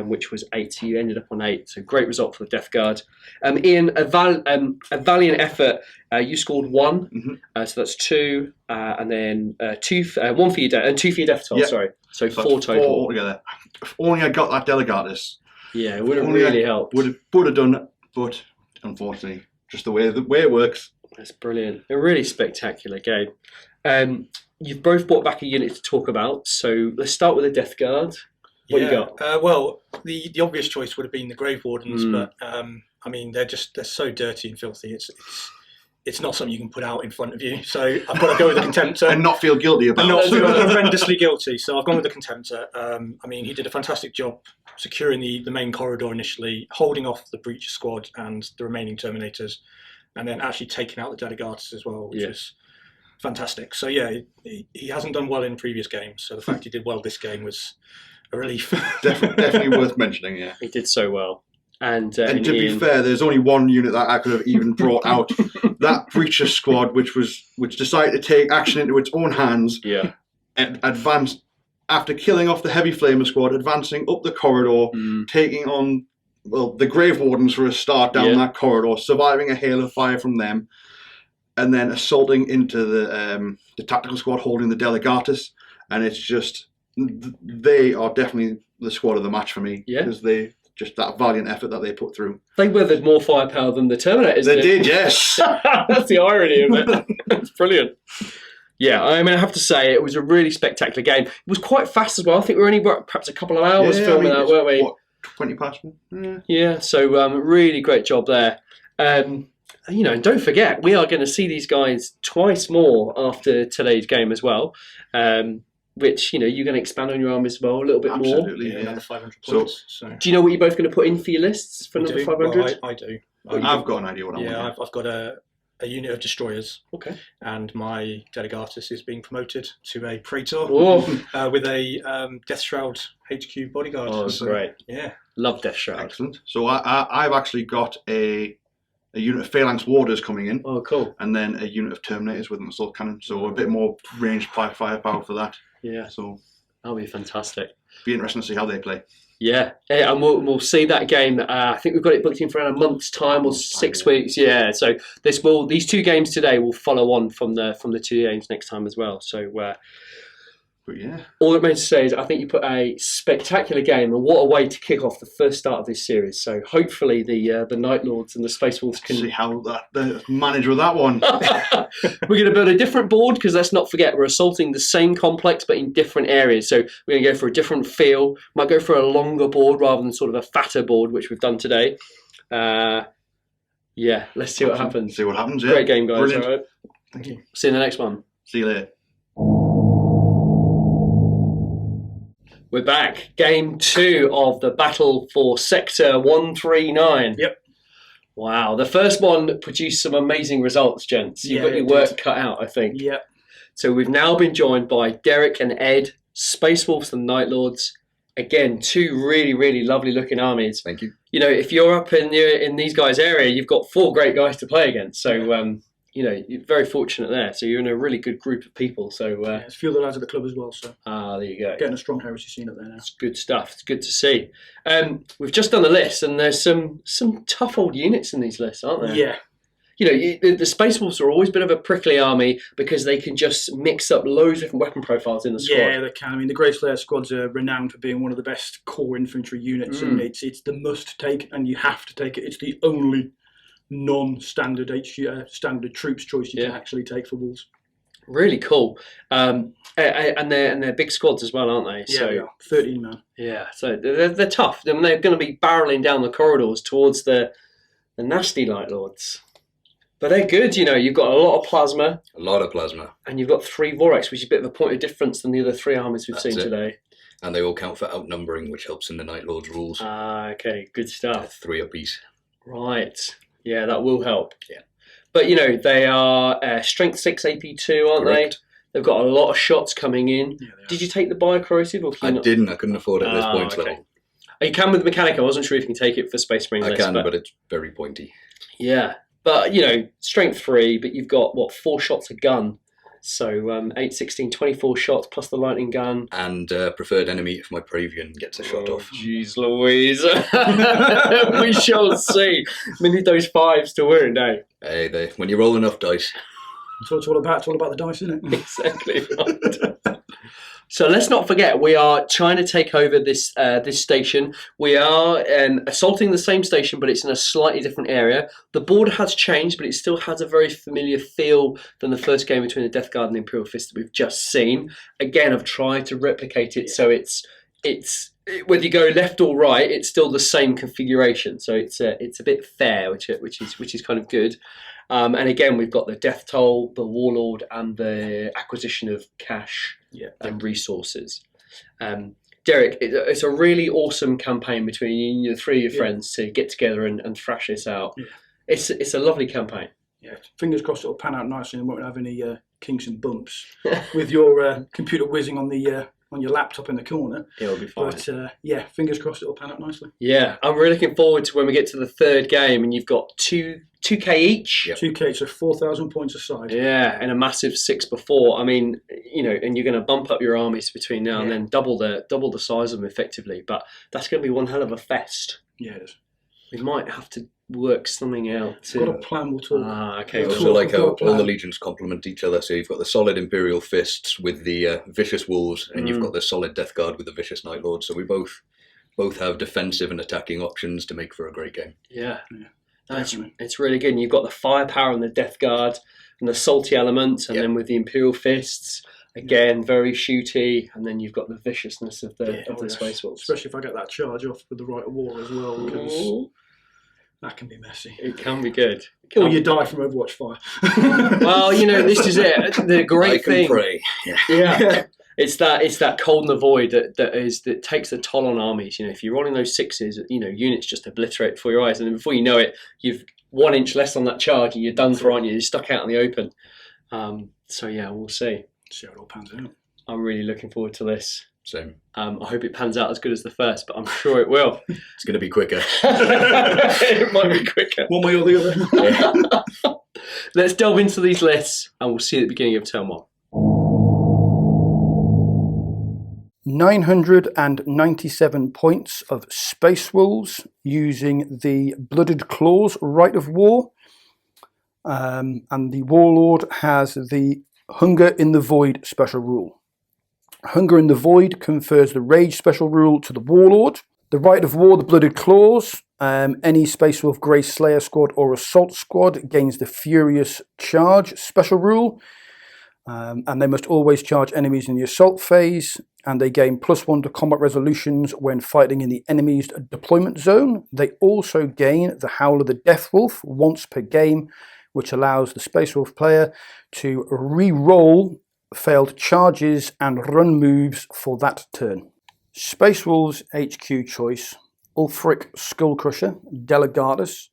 which was 8. So you ended up on 8. So great result for the Death Guard. Ian, a valiant effort. You scored 1, so that's 2, and then 2, 1 for your death, and 2 for your death toll. Yeah. Sorry, so That's 4 total. 4 altogether. If only I got that Delegatus, Yeah, it would have Only really helped. would have done it, but unfortunately, just the way it works. That's brilliant. A really spectacular game. You've both brought back a unit to talk about, so let's start with the Death Guard. What you got? Well, the obvious choice would have been the Grave Wardens, but I mean they're so dirty and filthy. It's not something you can put out in front of you. So I've got to go with the Contemptor. And not feel guilty about And not it. feel horrendously guilty. So I've gone with the Contemptor. I mean, he did a fantastic job securing the main corridor initially, holding off the Breacher squad and the remaining Terminators, and then actually taking out the Delegatus as well, which was fantastic. So yeah, he hasn't done well in previous games. So the fact he did well this game was a relief. Definitely worth mentioning, yeah. He did so well. And And to be Ian, fair, there's only one unit that I could have even brought out. That Breacher squad, which decided to take action into its own hands, yeah, and advanced after killing off the Heavy Flamer squad, advancing up the corridor, taking on the Grave Wardens for a start down that corridor, surviving a hail of fire from them, and then assaulting into the tactical squad holding the Delegatus, and it's just they are definitely the squad of the match for me because they just that valiant effort that they put through. they weathered more firepower than the Terminators They did. did, yes. That's the irony of it. It's brilliant. Yeah, I mean, I have to say, it was a really spectacular game. It was quite fast as well. I think we were only perhaps a couple of hours filming that, weren't we? What, 20 past? Yeah. Yeah, so really great job there. And don't forget, we are going to see these guys twice more after today's game as well. Which, you're going to expand on your arm as well a little bit more. Absolutely, yeah. Another 500 points. So Do you know what you're both going to put in for your lists for another 500? Well, I do. I've got an idea what I want. I've got a unit of destroyers. Okay. And my Delegatus is being promoted to a Praetor Oh, with a Death Shroud HQ bodyguard. oh So, great. Yeah. Love Death Shroud. Excellent. So I've actually got a unit of Phalanx Warders coming in, Oh, cool. and then a unit of Terminators with an assault cannon. So a bit more ranged firepower for that. Yeah, So that'll be fantastic. be interesting to see how they play. Yeah, and we'll see that game. I think we've got it booked in for around a month's time or 6 weeks. Yeah, so these 2 games today will follow on from the 2 games next time as well. So But yeah, all that remains to say is I think you put a spectacular game, and what a way to kick off the first start of this series. So hopefully the Night Lords and the Space Wolves see can. how they manage with that one. We're going to build a different board because let's not forget we're assaulting the same complex but in different areas. So we're going to go for a different feel. Might go for a longer board rather than sort of a fatter board, which we've done today. Yeah, let's see what happens. See what happens. Yeah. Great game, guys. Brilliant. All right. Thank you. See you in the next one. See you later. We're back. Game 2 of the battle for Sector 139. Yep. Wow. The first one produced some amazing results, gents. You've Yeah, got your it work did. cut out, I think. Yep. So we've now been joined by Derek and Ed, Space Wolves and Night Lords. Again, 2 really, really lovely looking armies. Thank you. If you're up in these guys' area, you've got 4 great guys to play against. So, you're very fortunate there. So you're in a really good group of people. So, There's a few of the lads at the club as well, so there you go. getting a strong heritage scene up there now. It's good stuff. It's good to see. We've just done the list, and there's some tough old units in these lists, aren't there? Yeah. The Space Wolves are always a bit of a prickly army because they can just mix up loads of different weapon profiles in the squad. Yeah, they can. I mean, the Grey Slayer squads are renowned for being one of the best core infantry units, and it's the must take, and you have to take it. It's the only non-standard standard troops choice you can actually take for Wolves. Really cool. And they're big squads as well, aren't they? Yeah, So they are. 13 man. yeah, so they're tough. I mean, they're going to be barreling down the corridors towards the nasty Night Lords. But they're good, you know. You've got a lot of plasma, A lot of plasma. and you've got 3 Vorax, which is a bit of a point of difference than the other 3 armies we've That's seen it. today. And they all count for outnumbering, which helps in the Night Lord's rules. Okay, good stuff. 3 apiece. Right. Yeah, that will help. Yeah. But, you know, they are Strength 6 AP2, aren't Correct. they? They've got a lot of shots coming in. Yeah, they are. Did you take the biocorrosive? Or can I you not? didn't. I couldn't afford it at this Ah, point okay. level. You can with the Mechanica. I wasn't sure if you can take it for Space Marine I list, can, but it's very pointy. yeah. But, you know, Strength 3, but you've got, 4 shots a gun. So 8, 16, 24 shots plus the lightning gun. And preferred enemy if my Pravian gets a shot off. Jeez Louise. We shall see. We need those 5s to win, eh? Hey, when you roll enough dice, That's what it's all about. It's all about the dice, isn't it? Exactly right. So let's not forget, we are trying to take over this station. We are assaulting the same station, but it's in a slightly different area. The border has changed, but it still has a very familiar feel than the first game between the Death Guard and the Imperial Fist that we've just seen. Again, I've tried to replicate it so it's whether you go left or right, it's still the same configuration. So it's a bit fair, which is kind of good. And again, we've got the death toll, the warlord, and the acquisition of cash and resources. Derek, it's a really awesome campaign between you and your 3 of your friends to get together and thrash this out. Yeah. It's a lovely campaign. Yeah, fingers crossed it'll pan out nicely and won't have any kinks and bumps with your computer whizzing on your laptop in the corner. It'll be fine. But yeah, fingers crossed it'll pan out nicely. Yeah, I'm really looking forward to when we get to the 3rd game and you've got 2k each. Yep. 2K, so 4,000 points aside. Yeah, and a massive 6 before. I mean, you know, and you're going to bump up your armies between now and Yeah. then, double the size of them effectively. But that's going to be one hell of a fest. Yeah, it is. We might have to work something out. Got a plan, we'll talk. Okay. Yeah. well, also like how Got a all plan. the legions complement each other. So you've got the solid Imperial Fists with the vicious Wolves, and you've got the solid Death Guard with the vicious Night Lords. So we both have defensive and attacking options to make for a great game. Yeah. Yeah, No, definitely. it's really good. And you've got the firepower and the Death Guard and the salty element, and Yep. then with the Imperial Fists, again, very shooty, and then you've got the viciousness of the Yeah, yes. Space Wolves. Especially if I get that charge off with the Rite of War as well, because Ooh, that can be messy. it can be good. Or you die from Overwatch fire. Well, you know, this is it. The I great can thing. pray. Yeah. It's that cold in the void that takes a toll on armies. You know, if you're rolling those 6s, you know, units just obliterate before your eyes, and then before you know it, you've 1 inch less on that charge, and you're done for, aren't you? You're stuck out in the open. So yeah, we'll see. See how it all pans out. I'm really looking forward to this. Same. I hope it pans out as good as the first, but I'm sure it will. It's going to be quicker. It might be quicker. One way or the other. Let's delve into these lists, and we'll see at the beginning of turn 1. 997 points of Space Wolves using the Blooded Claws Rite of War. And the Warlord has the Hunger in the Void special rule. Hunger in the Void confers the Rage special rule to the Warlord. The Rite of War, the Blooded Claws, any Space Wolf Grey Slayer squad or Assault squad gains the Furious Charge special rule. And they must always charge enemies in the assault phase, and they gain +1 to combat resolutions when fighting in the enemy's deployment zone. They also gain the Howl of the Death Wolf once per game, which allows the Space Wolf player to re-roll failed charges and run moves for that turn. Space Wolves HQ choice, Ulfric Skullcrusher, Delegatus.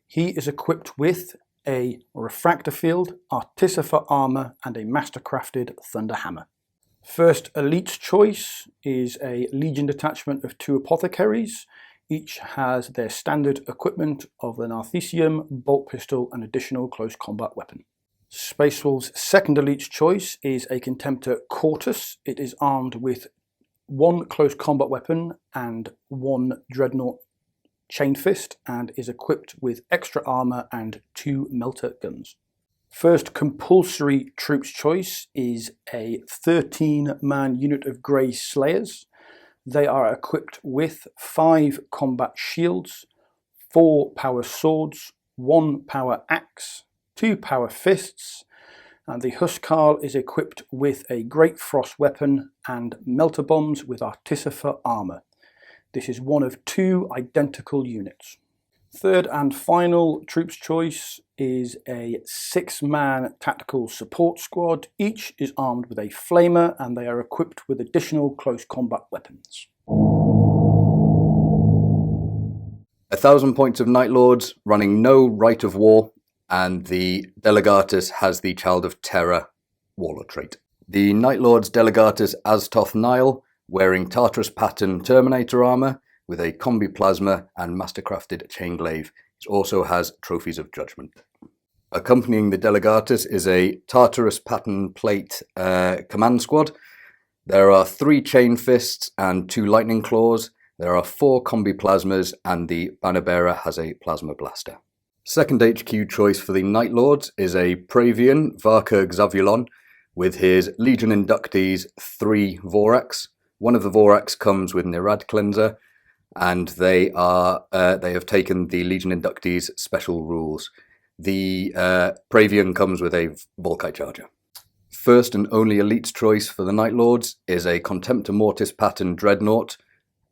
He is equipped with a Refractor Field, Artificer Armour, and a Mastercrafted Thunder Hammer. First Elite's choice is a Legion detachment of 2 Apothecaries. Each has their standard equipment of the Narthesium, Bolt Pistol, and additional close combat weapon. Space Wolves' second Elite's choice is a Contemptor Quartus. It is armed with 1 close combat weapon and 1 Dreadnought Chain Fist, and is equipped with extra armour and 2 melter guns. First compulsory troops choice is a 13-man unit of Grey Slayers. They are equipped with 5 combat shields, 4 power swords, 1 power axe, 2 power fists, and the Huskarl is equipped with a Great Frost weapon and melter bombs with Artificer armour. This is one of 2 identical units. Third and final troops choice is a 6-man tactical support squad. Each is armed with a flamer and they are equipped with additional close combat weapons. 1,000 points of Night Lords, running no Rite of War, and the Delegatus has the Child of Terror Warlord trait. The Night Lords Delegatus Aztoth Nile, wearing Tartarus pattern Terminator armour, with a combi plasma and mastercrafted chain glaive. It also has Trophies of Judgment. Accompanying the Delegatus is a Tartarus pattern plate command squad. There are 3 chain fists and 2 lightning claws. There are 4 combi plasmas and the banner bearer has a plasma blaster. Second HQ choice for the Night Lords is a Praevian Varka Xavulon with his Legion inductees 3 Vorax. One of the Vorax comes with Nirad Cleanser, and they have taken the Legion inductees special rules. The Praevian comes with a Volkite Charger. First and only elite's choice for the Night Lords is a Contemptor Mortis pattern Dreadnought,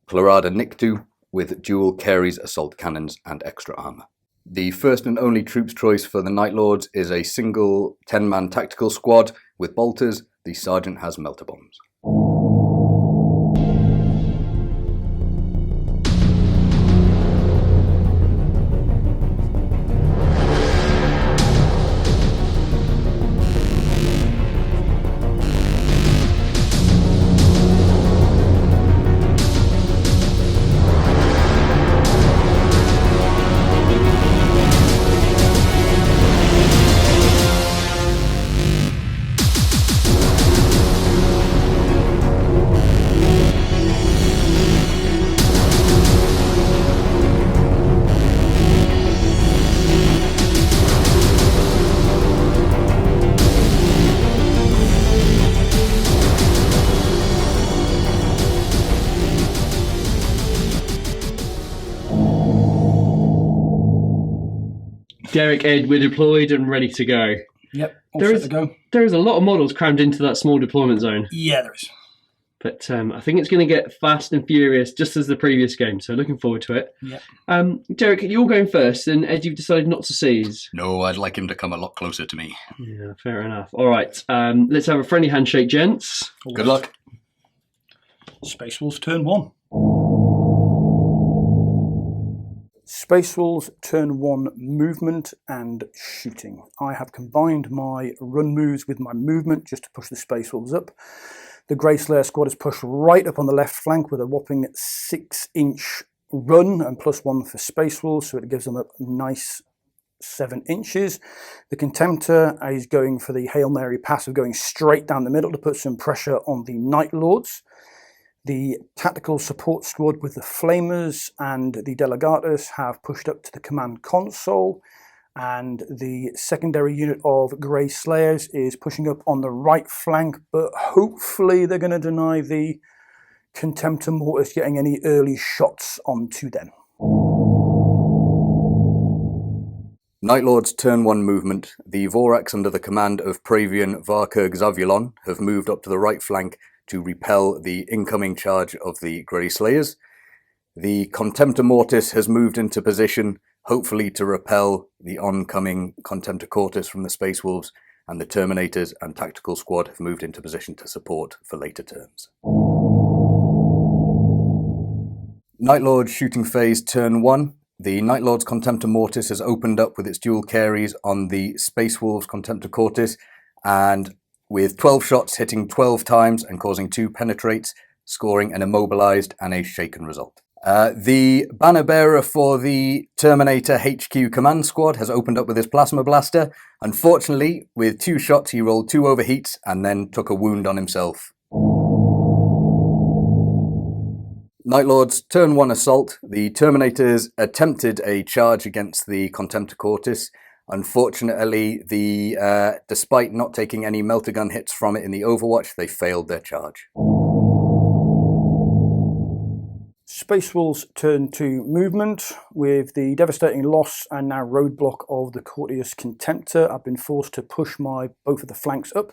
Clarada Nictu, with dual Carey's assault cannons and extra armour. The first and only troops choice for the Night Lords is a single 10-man tactical squad with bolters. The Sergeant has melter bombs. Derek, Ed, we're deployed and ready to go. Yep, all There set is- to go. There is a lot of models crammed into that small deployment zone, Yeah, there is. but I think it's going to get fast and furious, just as the previous game. So looking forward to it. Yep. Derek, you're going first, and Ed, you've decided not to seize. No, I'd like him to come a lot closer to me. Yeah, fair enough. All right, let's have a friendly handshake, gents. Good luck. Space Wolves turn 1. Space Wolves turn 1 movement and shooting. I have combined my run moves with my movement just to push the Space Wolves up. The Grey Slayer squad is pushed right up on the left flank with a whopping 6-inch run and +1 for Space Wolves, so it gives them a nice 7 inches. The Contemptor is going for the Hail Mary pass of going straight down the middle to put some pressure on the Night Lords. The tactical support squad with the Flamers and the Delegatus have pushed up to the command console, and the secondary unit of Grey Slayers is pushing up on the right flank, but hopefully they're going to deny the Contemptor Mortis getting any early shots onto them. Night Lords turn 1 movement. The Vorax under the command of Praevian Varka Xavulon have moved up to the right flank to repel the incoming charge of the Grey Slayers. The Contemptor Mortis has moved into position, hopefully to repel the oncoming Contemptor Cortis from the Space Wolves, and the Terminators and Tactical Squad have moved into position to support for later turns. Night Lords shooting phase turn 1. The Night Lord's Contemptor Mortis has opened up with its dual carries on the Space Wolves Contemptor Cortis, and with 12 shots hitting 12 times and causing 2 penetrates, scoring an immobilized and a shaken result. The banner bearer for the Terminator HQ command squad has opened up with his plasma blaster. Unfortunately, with 2 shots, he rolled 2 overheats and then took a wound on himself. Night Lords turn 1 assault. The Terminators attempted a charge against the Contemptor Cortis. Unfortunately, despite not taking any melter gun hits from it in the Overwatch, they failed their charge. Space Wolves turn 2 movement. With the devastating loss and now roadblock of the Courteous Contemptor, I've been forced to push both of the flanks up.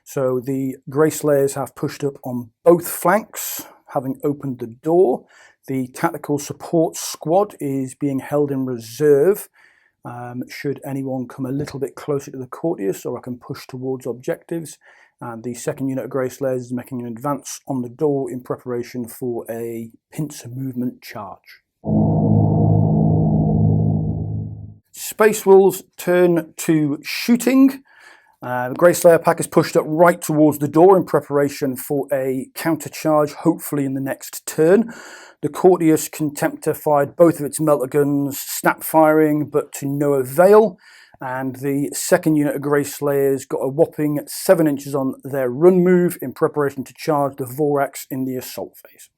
So the Grey Slayers have pushed up on both flanks, having opened the door. The tactical support squad is being held in reserve. Should anyone come a little bit closer to the Courteous, or I can push towards objectives. And the second unit of Grey Slayers is making an advance on the door in preparation for a pincer movement charge. Space Wolves turn to shooting. The Grey Slayer pack is pushed up right towards the door in preparation for a counter charge, hopefully in the next turn. The Courteous Contemptor fired both of its melter guns, snap firing, but to no avail. And the second unit of Grey Slayers got a whopping 7 inches on their run move in preparation to charge the Vorax in the assault phase.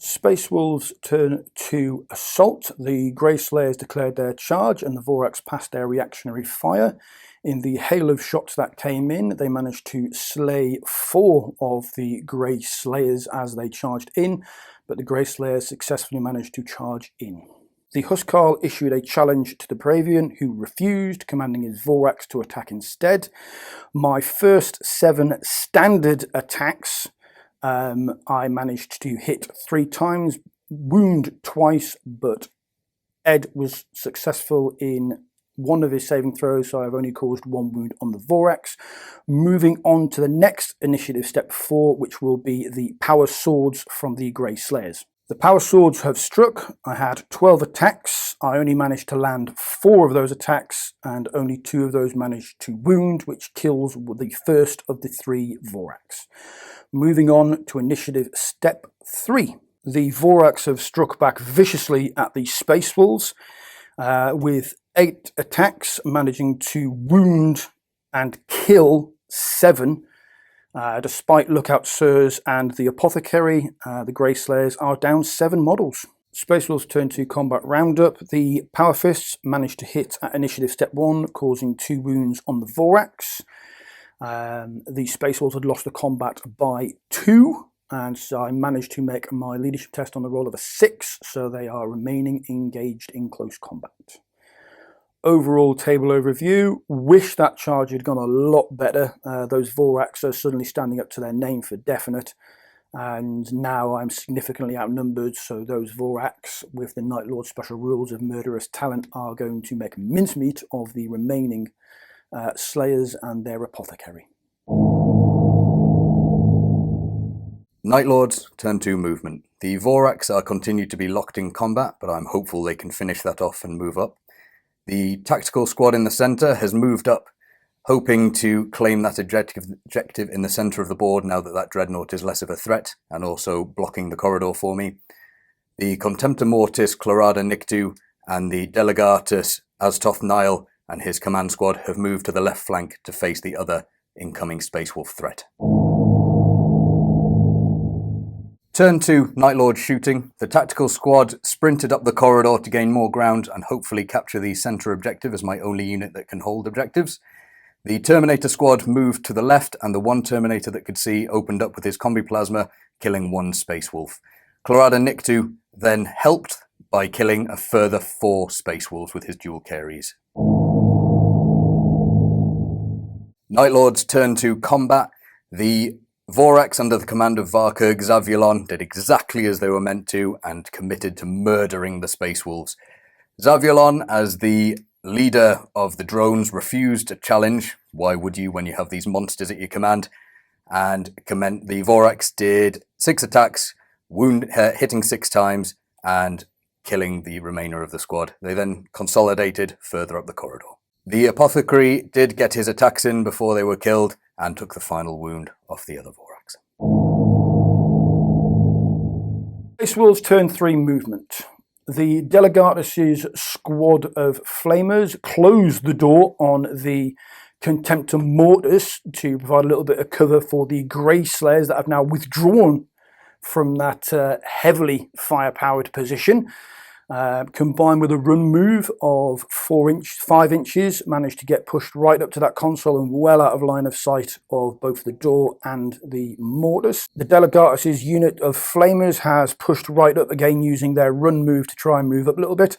Space Wolves turn to assault. The Grey Slayers declared their charge and the Vorax passed their reactionary fire. In the hail of shots that came in, they managed to slay 4 of the Grey Slayers as they charged in, but the Grey Slayers successfully managed to charge in. The Huskarl issued a challenge to the Bravian, who refused, commanding his Vorax to attack instead. My first 7 standard attacks, I managed to hit 3 times, wound twice, but Ed was successful in 1 of his saving throws, so I've only caused 1 wound on the Vorax. Moving on to the next initiative, step 4, which will be the Power Swords from the Grey Slayers. The Power Swords have struck. I had 12 attacks. I only managed to land 4 of those attacks, and only 2 of those managed to wound, which kills the first of the 3 Vorax. Moving on to initiative step 3. The Vorax have struck back viciously at the Space Wolves, with 8 attacks, managing to wound and kill 7. Despite Lookout Sirs and the Apothecary, the Grey Slayers are down 7 models. Space Wolves turn to combat roundup. The Power Fists managed to hit at initiative step 1, causing 2 wounds on the Vorax. The Space Wolves had lost the combat by 2, and so I managed to make my leadership test on the roll of a 6, so they are remaining engaged in close combat. Overall table overview, wish that charge had gone a lot better. Those Vorax are suddenly standing up to their name for definite, and now I'm significantly outnumbered, so those Vorax with the Night Lord special rules of murderous talent are going to make mincemeat of the remaining Slayers and their Apothecary. Night Lords turn to movement. The Vorax are continued to be locked in combat, but I'm hopeful they can finish that off and move up. The tactical squad in the centre has moved up, hoping to claim that objective in the centre of the board now that that Dreadnought is less of a threat, and also blocking the corridor for me. The Contemptor Mortis, Clorada Nictu, and the Delegatus Aztoth Nile and his command squad have moved to the left flank to face the other incoming Space Wolf threat. Turn to Night Lord shooting. The tactical squad sprinted up the corridor to gain more ground and hopefully capture the centre objective as my only unit that can hold objectives. The Terminator squad moved to the left, and the 1 Terminator that could see opened up with his combi plasma, killing 1 Space Wolf. Clorada Nictu then helped by killing a further 4 Space Wolves with his dual carries. Night Lords turned to combat. The Vorax, under the command of Varkur Xaviolon, did exactly as they were meant to and committed to murdering the Space Wolves. Xaviolon, as the leader of the drones, refused a challenge. Why would you when you have these monsters at your command? And the Vorax did 6 attacks, hitting 6 times and killing the remainder of the squad. They then consolidated further up the corridor. The Apothecary did get his attacks in before they were killed and took the final wound off the other Vorax. Space Wolves turn 3 movement. The Delegatus' squad of Flamers closed the door on the Contemptor Mortis to provide a little bit of cover for the Grey Slayers that have now withdrawn from that heavily fire-powered position. Combined with a run move of 5 inches, managed to get pushed right up to that console and well out of line of sight of both the door and the Mortis. The Delegatus' unit of Flamers has pushed right up again using their run move to try and move up a little bit.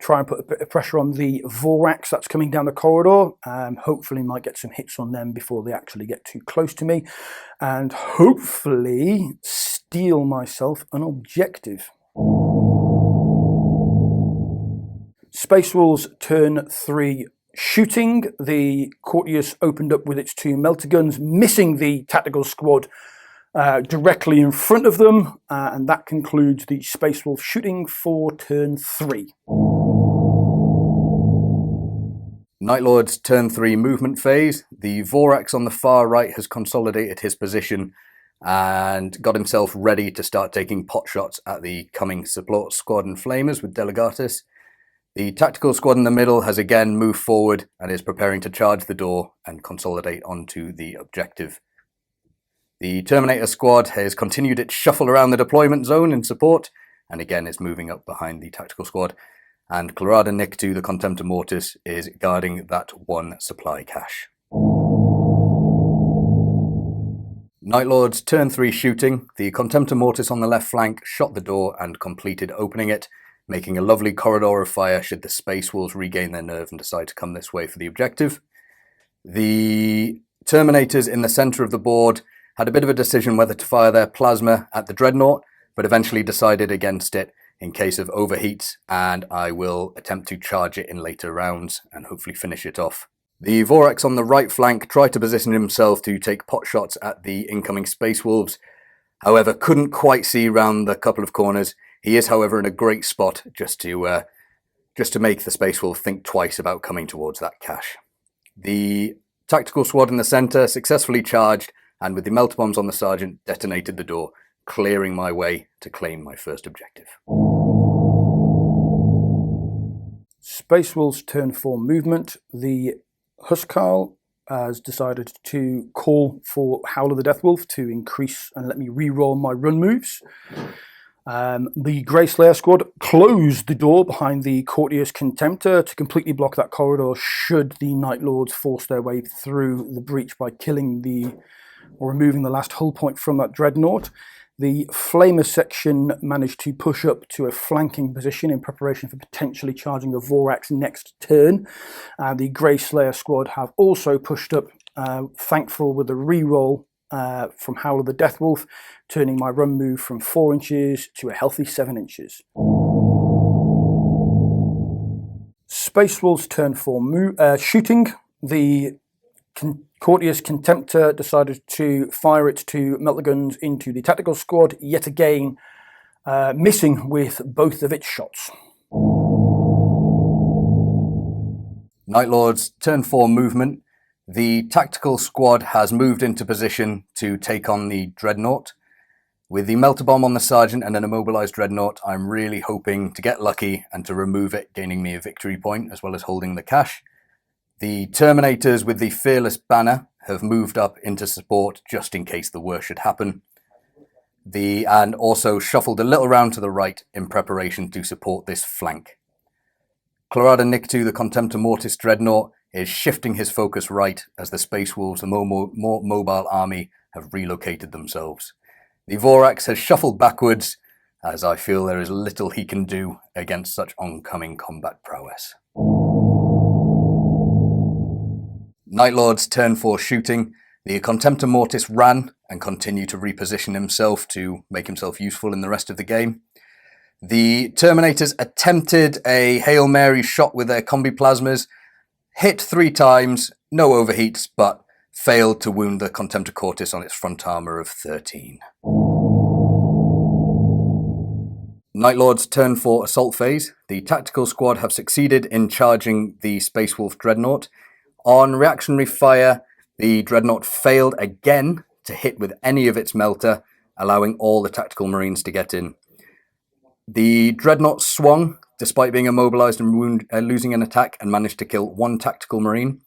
try and put a bit of pressure on the Vorax that's coming down the corridor. Hopefully might get some hits on them before they actually get too close to me, and hopefully steal myself an objective. Space Wolves turn 3 shooting. The Courteous opened up with its 2 melter guns, missing the tactical squad directly in front of them, and that concludes the Space Wolf shooting for turn 3. Night Lord's turn 3 movement phase. The Vorax on the far right has consolidated his position and got himself ready to start taking pot shots at the coming support squad and flamers with Delegatus. The tactical squad in the middle has again moved forward and is preparing to charge the door and consolidate onto the objective. The Terminator squad has continued its shuffle around the deployment zone in support, and again is moving up behind the tactical squad. And Clorada Nictu, the Contemptor Mortis, is guarding that 1 supply cache. Night Lord's turn 3 shooting. The Contemptor Mortis on the left flank shot the door and completed opening it, making a lovely corridor of fire should the Space Wolves regain their nerve and decide to come this way for the objective. The Terminators in the centre of the board had a bit of a decision whether to fire their plasma at the Dreadnought, but eventually decided against it in case of overheats, and I will attempt to charge it in later rounds and hopefully finish it off. The Vorax on the right flank tried to position himself to take pot shots at the incoming Space Wolves, however couldn't quite see round the couple of corners. He is, however, in a great spot just to make the Space Wolf think twice about coming towards that cache. The tactical squad in the centre successfully charged, and with the melter bombs on the Sergeant, detonated the door, clearing my way to claim my first objective. Space Wolves turn 4 movement. The Huskarl has decided to call for Howl of the Deathwolf to increase and let me re-roll my run moves. The Grey Slayer squad closed the door behind the Courteous Contemptor to completely block that corridor should the Night Lords force their way through the breach by killing or removing the last hull point from that Dreadnought. The Flamer section managed to push up to a flanking position in preparation for potentially charging the Vorax next turn. The Grey Slayer squad have also pushed up, thankful with a re-roll from Howl of the Deathwolf, turning my run move from 4 inches to a healthy 7 inches. Space Wolves turn 4 shooting. The Courteous Contemptor decided to fire its 2 melter guns into the tactical squad, yet again missing with both of its shots. Night Lord's turn 4 movement. The tactical squad has moved into position to take on the Dreadnought. With the melter bomb on the Sergeant and an immobilised Dreadnought, I'm really hoping to get lucky and to remove it, gaining me a victory point as well as holding the cache. The Terminators with the Fearless banner have moved up into support just in case the worst should happen. And also shuffled a little round to the right in preparation to support this flank. Clorada Nictu, the Contemptor Mortis Dreadnought, is shifting his focus right as the Space Wolves, the more mobile army, have relocated themselves. The Vorax has shuffled backwards, as I feel there is little he can do against such oncoming combat prowess. Night Lord's turn 4 shooting. The Contemptor Mortis ran and continued to reposition himself to make himself useful in the rest of the game. The Terminators attempted a Hail Mary shot with their combi plasmas, hit 3 times, no overheats, but failed to wound the Contemptor Cortis on its front armour of 13. Night Lord's turn 4 assault phase. The tactical squad have succeeded in charging the Space Wolf Dreadnought. On reactionary fire, the Dreadnought failed again to hit with any of its melter, allowing all the tactical marines to get in. The Dreadnought swung, despite being immobilised and losing an attack, and managed to kill 1 tactical marine.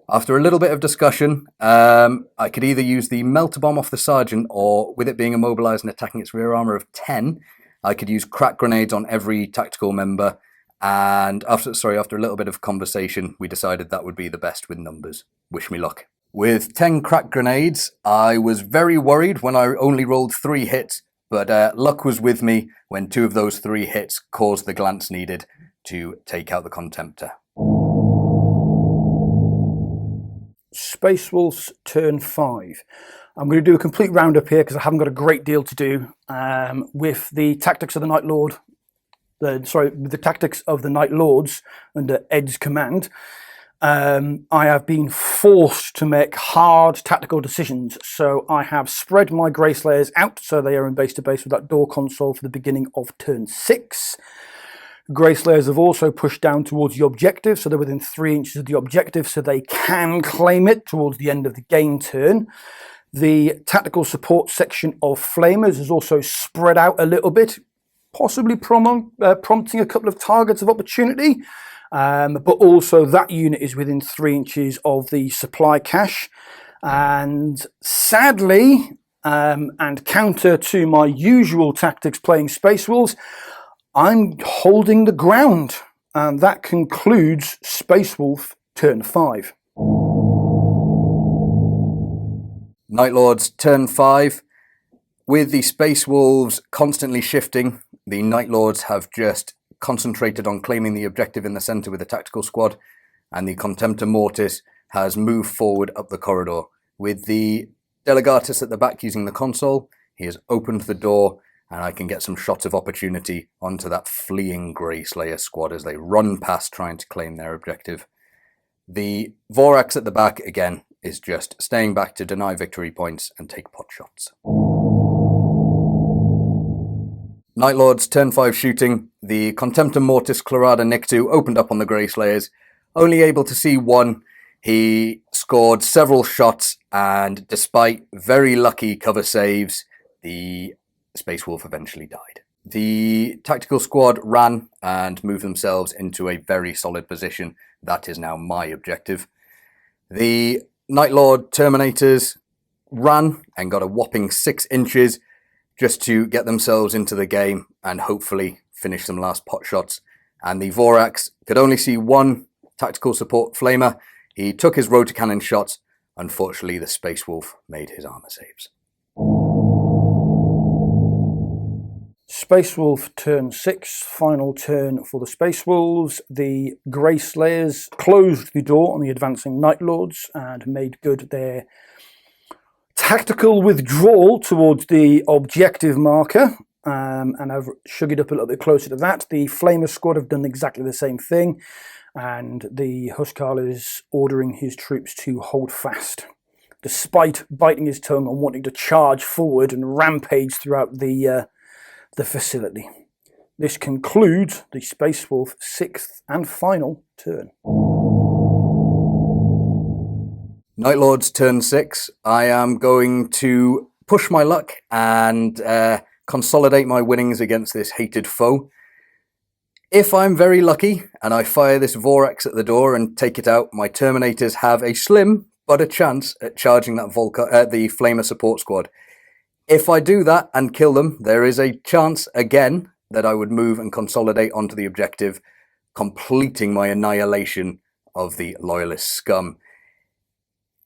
After a little bit of discussion, I could either use the melter bomb off the Sergeant, or with it being immobilised and attacking its rear armour of 10, I could use crack grenades on every tactical member. And after a little bit of conversation, we decided that would be the best with numbers. Wish me luck. With 10 crack grenades, I was very worried when I only rolled 3 hits, but luck was with me when 2 of those 3 hits caused the glance needed to take out the Contemptor. Space Wolves turn 5. I'm going to do a complete roundup here because I haven't got a great deal to do with the tactics of the Night Lord. With the tactics of the Night Lords under Ed's command. I have been forced to make hard tactical decisions. So I have spread my Grey Slayers out so they are in base to base with that door console for the beginning of turn 6. Grey Slayers have also pushed down towards the objective, so they're within 3 inches of the objective, so they can claim it towards the end of the game turn. The tactical support section of Flamers is also spread out a little bit, possibly prompting a couple of targets of opportunity, but also that unit is within 3 inches of the supply cache. And sadly, and counter to my usual tactics playing Space Wolves, I'm holding the ground, and that concludes Space Wolf turn 5. Night Lords turn 5. With the Space Wolves constantly shifting, the Night Lords have just concentrated on claiming the objective in the centre with the tactical squad, and the Contemptor Mortis has moved forward up the corridor. With the Delegatus at the back using the console, he has opened the door, and I can get some shots of opportunity onto that fleeing Grey Slayer squad as they run past trying to claim their objective. The Vorax at the back, again, is just staying back to deny victory points and take pot shots. Night Lords turn 5 shooting. The Contemptor Mortis Chlorada Nictu opened up on the Grey Slayers, only able to see one. He scored several shots, and despite very lucky cover saves, the Space Wolf eventually died. The tactical squad ran and moved themselves into a very solid position. That is now my objective. The Night Lord Terminators ran and got a whopping 6 inches just to get themselves into the game and hopefully finish some last pot shots. And the Vorax could only see one tactical support flamer. He took his rotor cannon shots. Unfortunately, the Space Wolf made his armor saves. Space Wolf turn 6, final turn for the Space Wolves. The Grey Slayers closed the door on the advancing Night Lords and made good their tactical withdrawal towards the objective marker. And I've sugared up a little bit closer to that. The Flamer squad have done exactly the same thing, and the Huskarl is ordering his troops to hold fast, despite biting his tongue and wanting to charge forward and rampage throughout the facility. This concludes the Space Wolf 6th and final turn. Night Lords turn 6. I am going to push my luck and consolidate my winnings against this hated foe. If I'm very lucky and I fire this Vorax at the door and take it out, my Terminators have a slim but a chance at charging that the Flamer support squad. If I do that and kill them, there is a chance again that I would move and consolidate onto the objective, completing my annihilation of the Loyalist scum.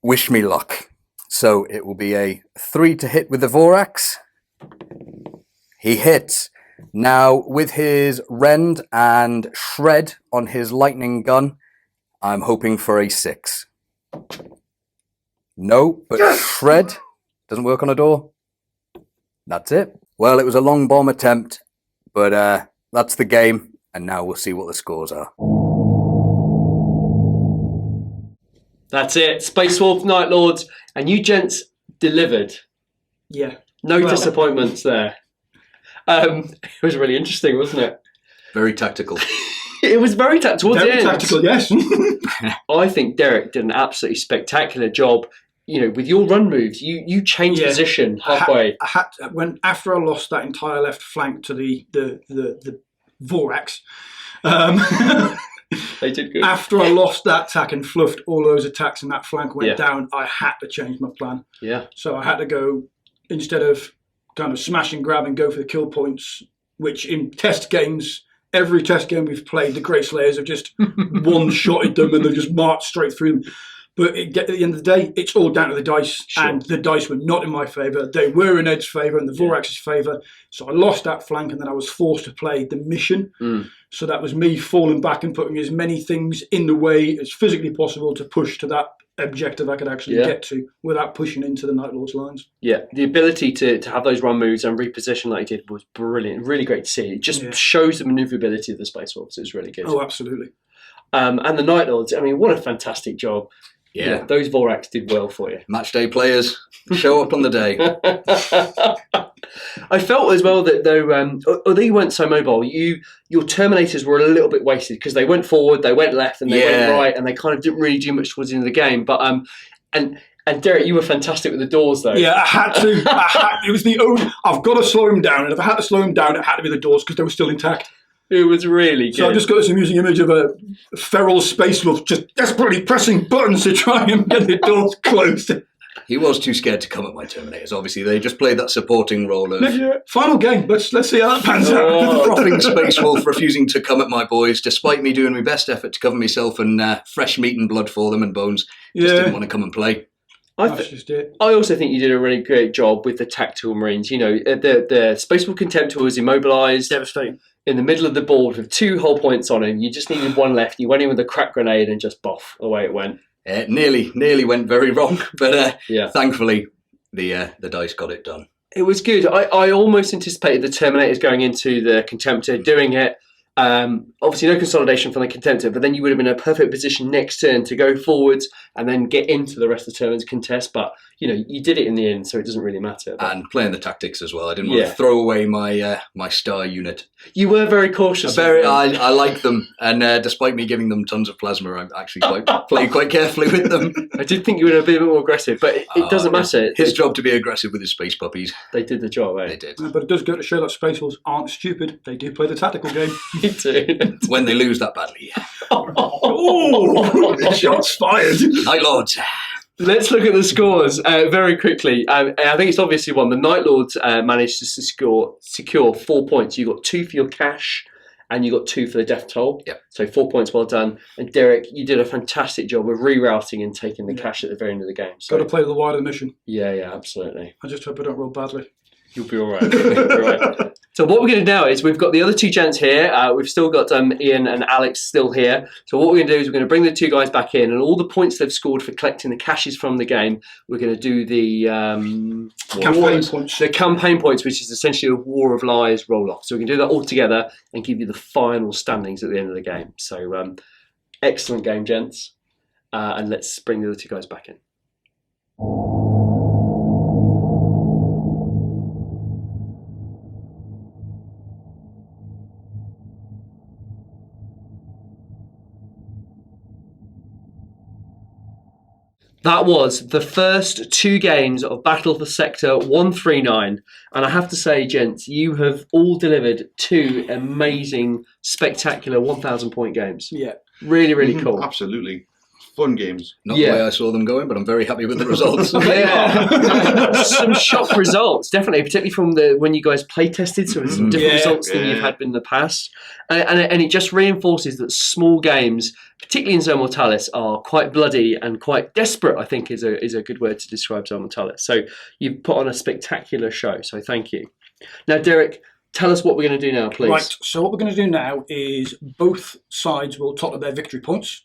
Wish me luck. So it will be a 3 to hit with the Vorax. He hits. Now, with his Rend and Shred on his lightning gun, I'm hoping for a 6. No, but Shred doesn't work on a door. That's it. Well, it was a long bomb attempt, but that's the game, and now we'll see what the scores are. That's it. Space Wolf, Night Lords, and you gents delivered. Yeah. No disappointments there. It was really interesting, wasn't it? Very tactical. It was very tactical. Very tactical, yes. I think Derek did an absolutely spectacular job. You know, with your run moves, you changed position halfway. After I lost that entire left flank to the Vorax. They did good. After I lost that attack and fluffed all those attacks and that flank went down, I had to change my plan. Yeah. So I had to go, instead of kind of smash and grab and go for the kill points, which in test games, every test game we've played, the Grey Slayers have just one-shotted them and they've just marched straight through them. But at the end of the day, it's all down to the dice, Sure. and the dice were not in my favour. They were in Ed's favour and the Vorax's favour. So I lost that flank, and then I was forced to play the mission. So that was me falling back and putting as many things in the way as physically possible to push to that objective I could actually get to without pushing into the Night Lord's lines. Yeah, the ability to have those run moves and reposition like you did was brilliant. Really great to see. It just shows the manoeuvrability of the Space Wolves. It was really good. Oh, absolutely. And the Night Lords, I mean, what a fantastic job. Yeah. Those Vorax did well for you. Match day players show up on the day. I felt as well that although you weren't so mobile, your Terminators were a little bit wasted because they went forward, they went left, and they went right, and they kind of didn't really do much towards the end of the game. But and Derek, you were fantastic with the doors, though. Yeah, I had to. It was the only. I've got to slow him down, and if I had to slow him down, it had to be the doors because they were still intact. It was really good. So I've just got this amusing image of a feral space wolf just desperately pressing buttons to try and get the doors closed. He was too scared to come at my Terminators. Obviously, they just played that supporting role of Final game. Let's see how that pans out. frothing Space Wolf refusing to come at my boys, despite me doing my best effort to cover myself in fresh meat and blood for them and bones. Just didn't want to come and play. That's just it. I also think you did a really great job with the tactical Marines. You know, the Space Wolf Contemptor was immobilised. Devastating. In the middle of the board with 2 whole points on him. You just needed one left. You went in with a crack grenade and just boff, away it went. Nearly went very wrong, but thankfully the dice got it done. It was good. I almost anticipated the Terminators going into the Contemptor, doing it. Obviously, no consolidation from the Contemptor, but then you would have been in a perfect position next turn to go forwards and then get into the rest of the turn and contest. But you did it in the end, so it doesn't really matter. But And playing the tactics as well. I didn't want to throw away my my star unit. you were very cautious. I like them, and despite me giving them tons of plasma, I'm actually playing quite carefully with them. I did think you were a bit more aggressive, but it doesn't matter. His job to be aggressive with his space puppies. They did the job, eh? They did. But it does go to show that Space Wolves aren't stupid. They do play the tactical game. Me too. When they lose that badly. Oh, shots fired. Night Lords. Let's look at the scores very quickly. I think it's obviously one. The Night Lords managed to secure 4 points. You got 2 for your cash, and you got 2 for the death toll. Yep. So 4 points, well done. And Derek, you did a fantastic job of rerouting and taking the cash at the very end of the game. So Got to play the wider mission. yeah, absolutely. I just hope I don't roll badly. You'll be all right. You'll be all right. So what we're going to do now is we've got the other 2 gents here. We've still got Ian and Alex still here. So what we're going to do is we're going to bring the 2 guys back in, and all the points they've scored for collecting the caches from the game, we're going to do the Campaign points. The campaign points, which is essentially a War of Lies roll-off. So we can do that all together and give you the final standings at the end of the game. So excellent game, gents. And let's bring the other 2 guys back in. That was the first 2 games of Battle for Sector 139. And I have to say, gents, you have all delivered 2 amazing, spectacular 1,000 point games. Yeah. Really, really cool. Absolutely. Fun games. Not the way I saw them going, but I'm very happy with the results. Yeah. Some shock results, definitely, particularly from when you guys play tested. So some different results than you've had in the past. And it just reinforces that small games, particularly in Zone Mortalis, are quite bloody and quite desperate, I think is a good word to describe Zone Mortalis. So you've put on a spectacular show, so thank you. Now, Derek, tell us what we're going to do now, please. Right, so what we're going to do now is both sides will total their victory points.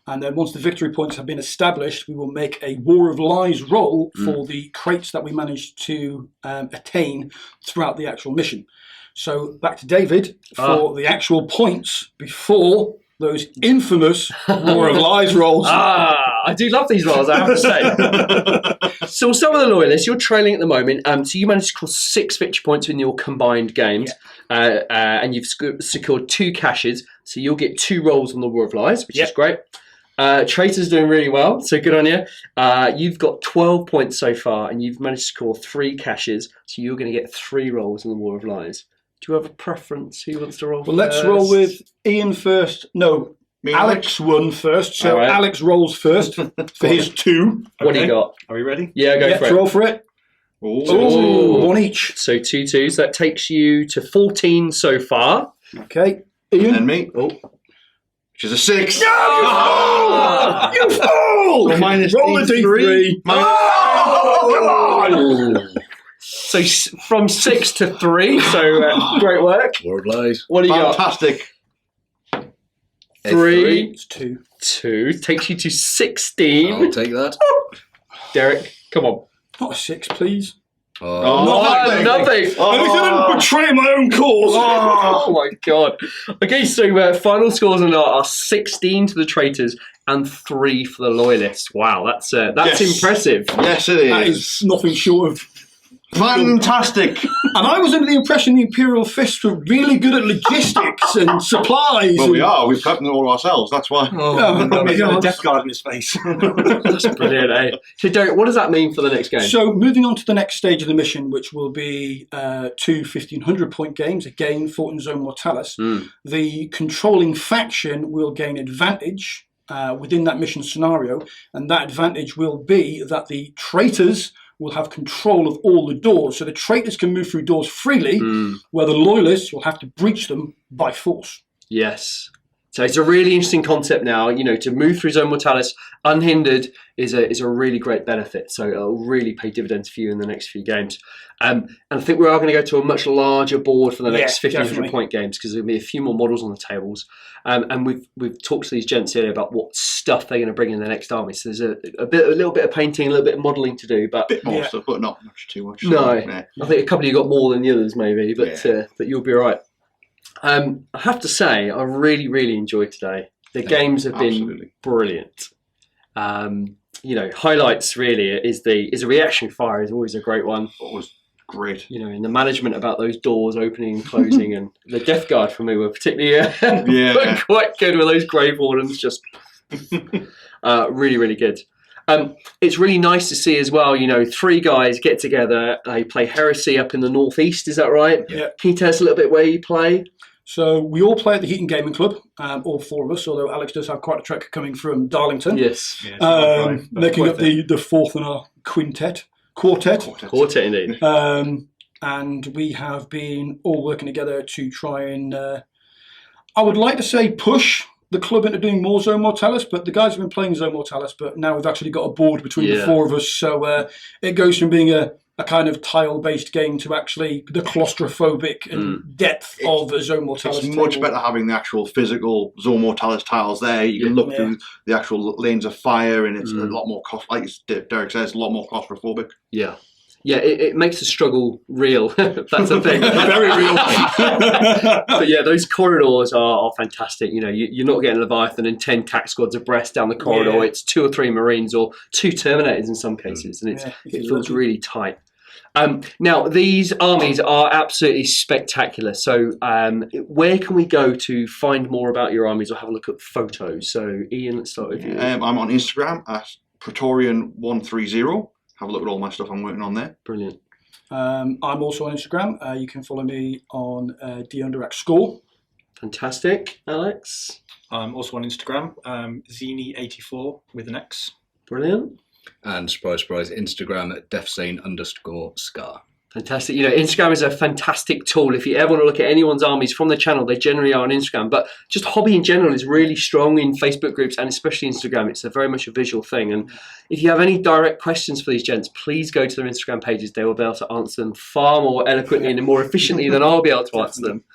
And then once the victory points have been established, we will make a War of Lies roll for the crates that we managed to attain throughout the actual mission. So back to David for the actual points before those infamous War of Lies rolls. I do love these rolls, I have to say. So we'll start with the Loyalists. You're trailing at the moment. So you managed to score 6 victory points in your combined games. And you've secured 2 caches. So you'll get 2 rolls on the War of Lies, which is great. Traitor's doing really well, so good on you. You've got 12 points so far, and you've managed to score 3 caches, so you're going to get 3 rolls in the War of Lies. Do you have a preference? Who wants to roll Well, first? let's roll with Ian first. No, Alex won first, so All right. Alex rolls first for his 2. What do you got? Are we ready? Yeah, go for it. Roll for it. Ooh. 1 each. So 2 2s. That takes you to 14 so far. Okay, Ian. And me. which is a 6. Ah! You fool! So minus Roll a D3. So from 6 to 3. So great work. Word lies. What do you got? Fantastic. 3, It's 2. 2 takes you to 16. I'll take that. Derek, come on. Not a 6, please. Oh, Oh, nothing. I didn't betray my own cause. Oh my god. Okay, so final scores are 16 to the traitors and 3 for the loyalists. Wow, that's Yes. impressive. Yes, it That is. is nothing short of. Fantastic. And I was under the impression the Imperial Fists were really good at logistics and supplies. Well, and, we are. We've kept them all ourselves. That's why. Oh, He's got a God. death guard in his face. That's brilliant, eh? So Derek, what does that mean for the next game? So moving on to the next stage of the mission, which will be 2 1,500-point games, again fought in Zone Mortalis. The controlling faction will gain advantage within that mission scenario, and that advantage will be that the traitors will have control of all the doors. So the traitors can move through doors freely, where the loyalists will have to breach them by force. Yes. So it's a really interesting concept now. You know, to move through Zone Mortalis unhindered is a really great benefit. So it'll really pay dividends for you in the next few games. And I think we are going to go to a much larger board for the next 1,500 point games because there'll be a few more models on the tables. And we've talked to these gents earlier about what stuff they're going to bring in the next army. So there's a little bit of painting, a little bit of modelling to do, but Bit more Yeah. stuff, but not much too much. No. Yeah. I think a couple of you got more than the others maybe, but you'll be all right. I have to say, I really, really enjoyed today. The games have been absolutely. brilliant. You know, highlights really is a reaction fire is always a great one. It was great. You know, and the management about those doors opening and closing, and the Death Guard for me were particularly Yeah. quite good with those Grave Wardens. Just really, really good. It's really nice to see as well, you know, 3 guys get together, they play Heresy up in the northeast, is that right? Yeah. Can you tell us a little bit where you play? So we all play at the Heaton Gaming Club, all 4 of us, although Alex does have quite a trek coming from Darlington. Yes. Yeah, it's a long drive, but Making worth up the 4th in our quartet. Quartet indeed. And we have been all working together to try and, I would like to say, push the club into doing more Zone Mortalis, but the guys have been playing Zone Mortalis, but now we've actually got a board between the 4 of us, so it goes from being a kind of tile-based game to actually the claustrophobic and depth of a Zone Mortalis. It's much table. better having the actual physical Zone Mortalis tiles there. You can look through the actual lanes of fire, and it's a lot more, like Derek says, a lot more claustrophobic. Yeah. Yeah, it makes the struggle real. That's the thing. Very real. But yeah, those corridors are fantastic. You know, you're not getting Leviathan and 10 CAC squads abreast down the corridor. Yeah. It's 2 or 3 Marines or 2 Terminators in some cases, and it feels really tight. Now, these armies are absolutely spectacular. So where can we go to find more about your armies or have a look at photos? So Ian, let's start with you. I'm on Instagram at Praetorian130. Have a look at all my stuff I'm working on there. Brilliant. I'm also on Instagram. You can follow me on _score. Fantastic. Alex? I'm also on Instagram, Zini84 with an X. Brilliant. And surprise, surprise, Instagram at deathsane_scar. Fantastic. You know, Instagram is a fantastic tool. If you ever want to look at anyone's armies from the channel, they generally are on Instagram. But just hobby in general is really strong in Facebook groups and especially Instagram. It's very much a visual thing. And if you have any direct questions for these gents, please go to their Instagram pages. They will be able to answer them far more eloquently and more efficiently than I'll be able to answer them.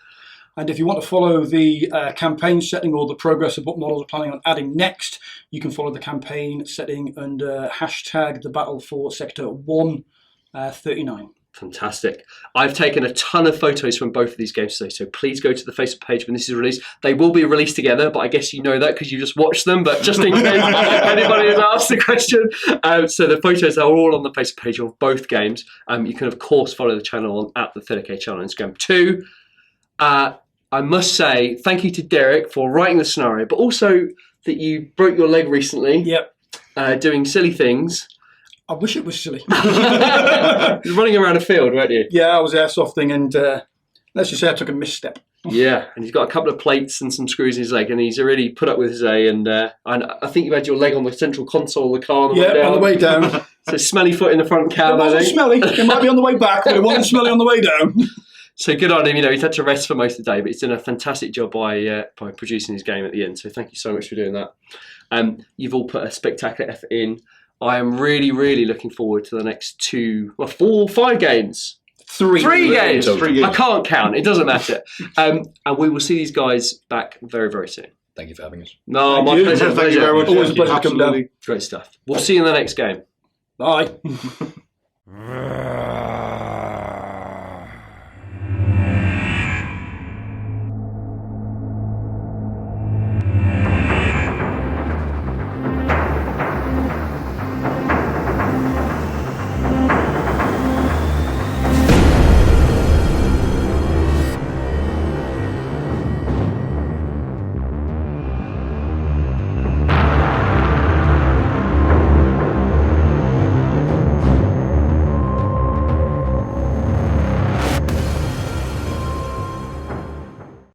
And if you want to follow the campaign setting or the progress of what models are planning on adding next, you can follow the campaign setting under hashtag the battle for Sector 139. Fantastic. I've taken a ton of photos from both of these games today, so please go to the Facebook page when this is released. They will be released together, but I guess you know that because you just watched them, but just in case anybody has asked the question. So the photos are all on the Facebook page of both games. You can, of course, follow the channel at the 30k channel on Instagram too. I must say thank you to Derek for writing the scenario, but also that you broke your leg recently. Yep. Doing silly things. I wish it was silly. You're running around a field, weren't you? Yeah, I was airsofting and let's just say I took a misstep. Yeah, and he's got a couple of plates and some screws in his leg, and he's already put up with his A. And I think you've had your leg on the central console of the car on the way down. On the way down. So smelly foot in the front cab. It wasn't smelly. It might be on the way back, but it wasn't smelly on the way down. So good on him. He's had to rest for most of the day, but he's done a fantastic job by producing his game at the end. So thank you so much for doing that. You've all put a spectacular effort in. I am really, really looking forward to the next 5 games. Three games. I can't count. It doesn't matter. And we will see these guys back very, very soon. Thank you for having us. No, my pleasure. Thank you very much. Always a pleasure to come down. Absolutely. Great stuff. We'll see you in the next game. Bye.